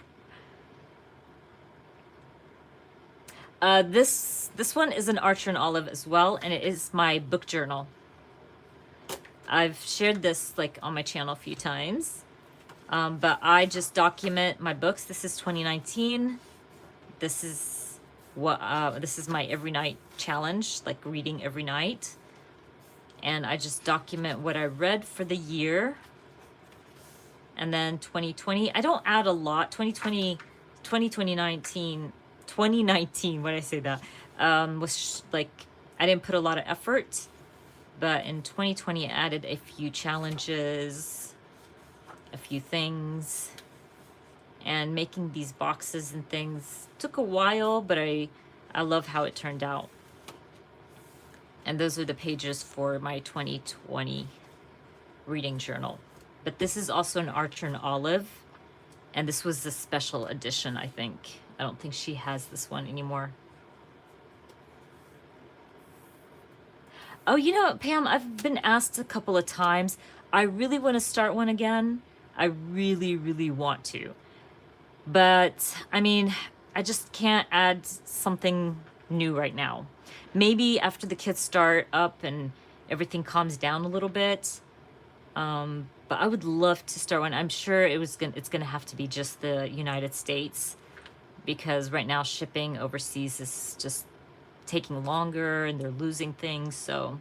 This one is an Archer and Olive as well, and it is my book journal. I've shared this like on my channel a few times, but I just document my books. This is 2019. This is my every night challenge, like reading every night, and I just document what I read for the year. And then 2020, I don't add a lot. 2019, when I say that, was like, I didn't put a lot of effort, but in 2020 I added a few challenges, a few things, and making these boxes and things took a while, but I love how it turned out. And those are the pages for my 2020 reading journal, But this is also an Archer and Olive. And this was the special edition, I think. I don't think she has this one anymore. Oh, you know what, Pam? I've been asked a couple of times. I really want to start one again. I really, really want to. But, I mean, I just can't add something new right now. Maybe after the kids start up and everything calms down a little bit. But I would love to start one. I'm sure it's gonna have to be just the United States, because right now shipping overseas is just taking longer and they're losing things. So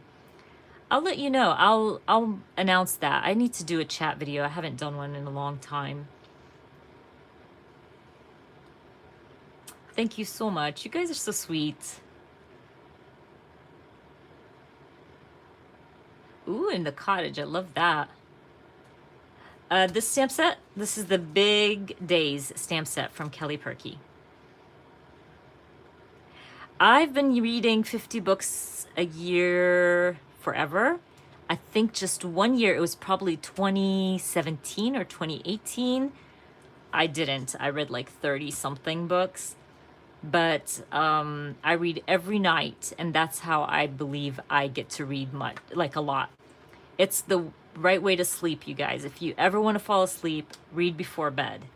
I'll let you know. I'll announce that. I need to do a chat video. I haven't done one in a long time. Thank you so much. You guys are so sweet. Ooh, in the cottage. I love that. This stamp set, this is the Big Days stamp set from Kelly Perky. I've been reading 50 books a year forever. I think just one year, it was probably 2017 or 2018. I didn't. I read like 30 something books. But I read every night, and that's how I believe I get to read much, like a lot. It's the right way to sleep, you guys. If you ever want to fall asleep, read before bed.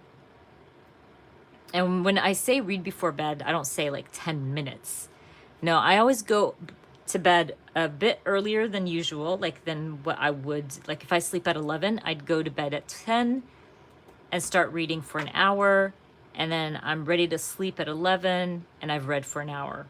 And when I say read before bed, I don't say like 10 minutes. No, I always go to bed a bit earlier than usual, like than what I would. Like if I sleep at 11, I'd go to bed at 10 and start reading for an hour. And then I'm ready to sleep at 11 and I've read for an hour.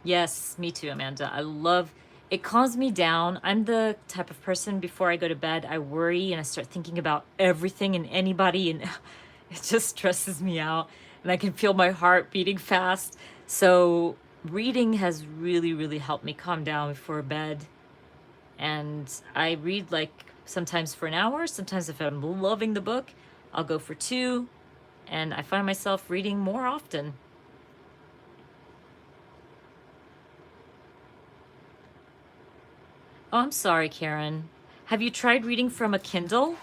Yes, me too, Amanda. I love it. Calms me down. I'm the type of person, before I go to bed, I worry and I start thinking about everything and anybody, and it just stresses me out, and I can feel my heart beating fast. So reading has really, really helped me calm down before bed. And I read like sometimes for an hour, sometimes if I'm loving the book, I'll go for 2, and I find myself reading more often. Oh, I'm sorry, Karen. Have you tried reading from a Kindle?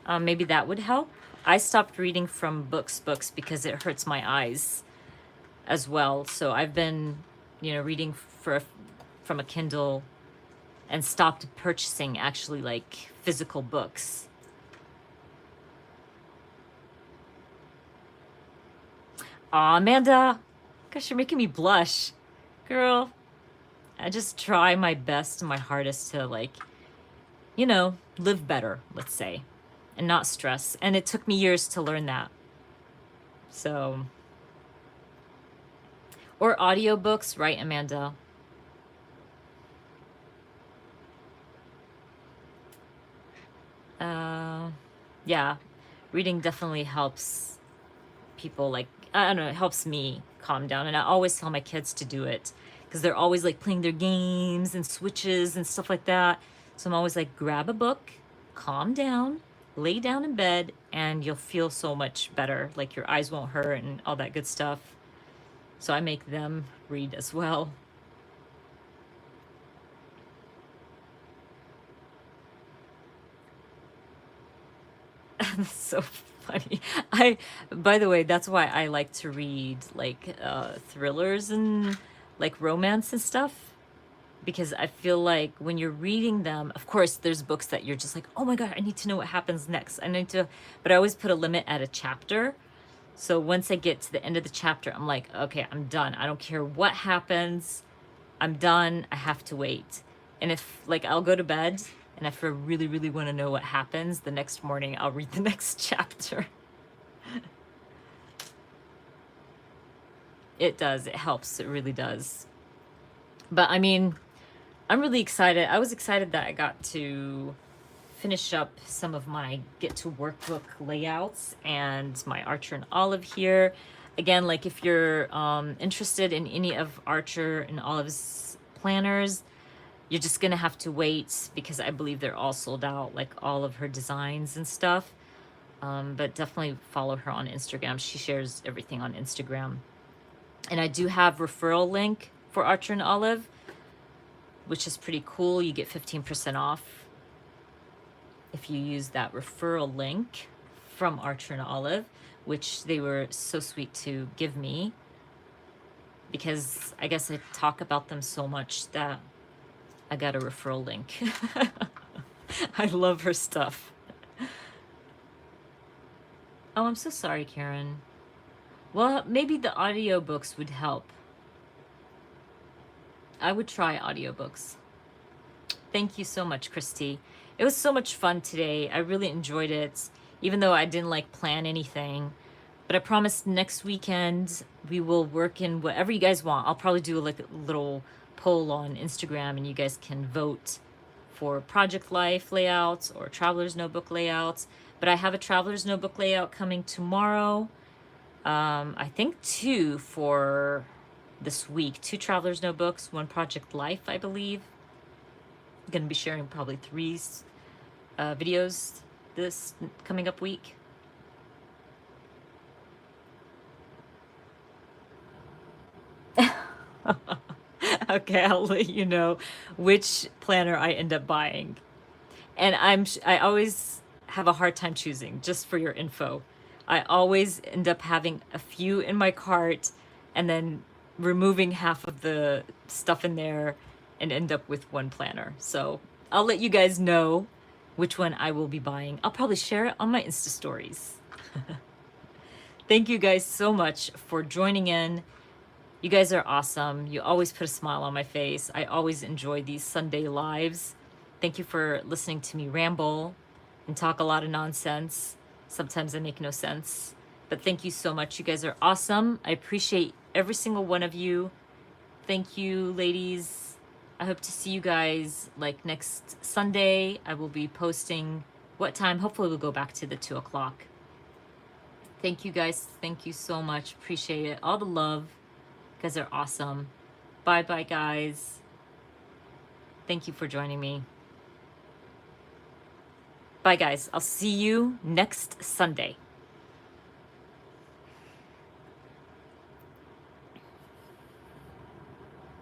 Maybe that would help. I stopped reading from books because it hurts my eyes as well. So I've been, reading from a Kindle, and stopped purchasing actually like physical books. Aw, Amanda. Gosh, you're making me blush. Girl, I just try my best and my hardest to live better, let's say, and not stress. And it took me years to learn that. So, or audiobooks, right, Amanda? Yeah, reading definitely helps people, like, I don't know, it helps me calm down. And I always tell my kids to do it, because they're always like playing their games and switches and stuff like that. So I'm always like, grab a book, calm down, lay down in bed, and you'll feel so much better. Like your eyes won't hurt and all that good stuff. So I make them read as well. That's so funny. By the way, that's why I like to read like thrillers and like romance and stuff, because I feel like when you're reading them, of course, there's books that you're just like, oh my God, I need to know what happens next. But I always put a limit at a chapter. So once I get to the end of the chapter, I'm like, okay, I'm done. I don't care what happens. I'm done. I have to wait. And if like I'll go to bed, and if I really, really want to know what happens, the next morning I'll read the next chapter. It does. It helps. It really does. But I mean, I'm really excited. I was excited that I got to finish up some of my Get to Workbook layouts and my Archer and Olive here. Again, like if you're interested in any of Archer and Olive's planners, you're just gonna have to wait, because I believe they're all sold out, like all of her designs and stuff. But definitely follow her on Instagram. She shares everything on Instagram. And I do have referral link for Archer and Olive, which is pretty cool. You get 15% off. if you use that referral link from Archer and Olive, which they were so sweet to give me, because I guess I talk about them so much that I got a referral link. I love her stuff. Oh, I'm so sorry, Karen. Well, maybe the audiobooks would help. I would try audiobooks. Thank you so much, Christy. It was so much fun today. I really enjoyed it, even though I didn't like plan anything. But I promise next weekend we will work in whatever you guys want. I'll probably do like a little poll on Instagram and you guys can vote for Project Life layouts or Traveler's Notebook layouts. But I have a Traveler's Notebook layout coming tomorrow. I think 2 for this week. 2 Traveler's Notebooks, 1 Project Life, I believe. I'm going to be sharing probably 3 videos this coming up week. Okay, I'll let you know which planner I end up buying. And I always have a hard time choosing, just for your info. I always end up having a few in my cart and then removing half of the stuff in there and end up with 1 planner. So I'll let you guys know which one I will be buying. I'll probably share it on my Insta stories. Thank you guys so much for joining in. You guys are awesome. You always put a smile on my face. I always enjoy these Sunday lives. Thank you for listening to me ramble and talk a lot of nonsense. Sometimes I make no sense. But thank you so much. You guys are awesome. I appreciate every single one of you. Thank you, ladies. I hope to see you guys like next Sunday. I will be posting what time. Hopefully we'll go back to the 2 o'clock. Thank you guys. Thank you so much. Appreciate it. All the love. You guys are awesome. Bye-bye, guys. Thank you for joining me. Bye, guys. I'll see you next Sunday.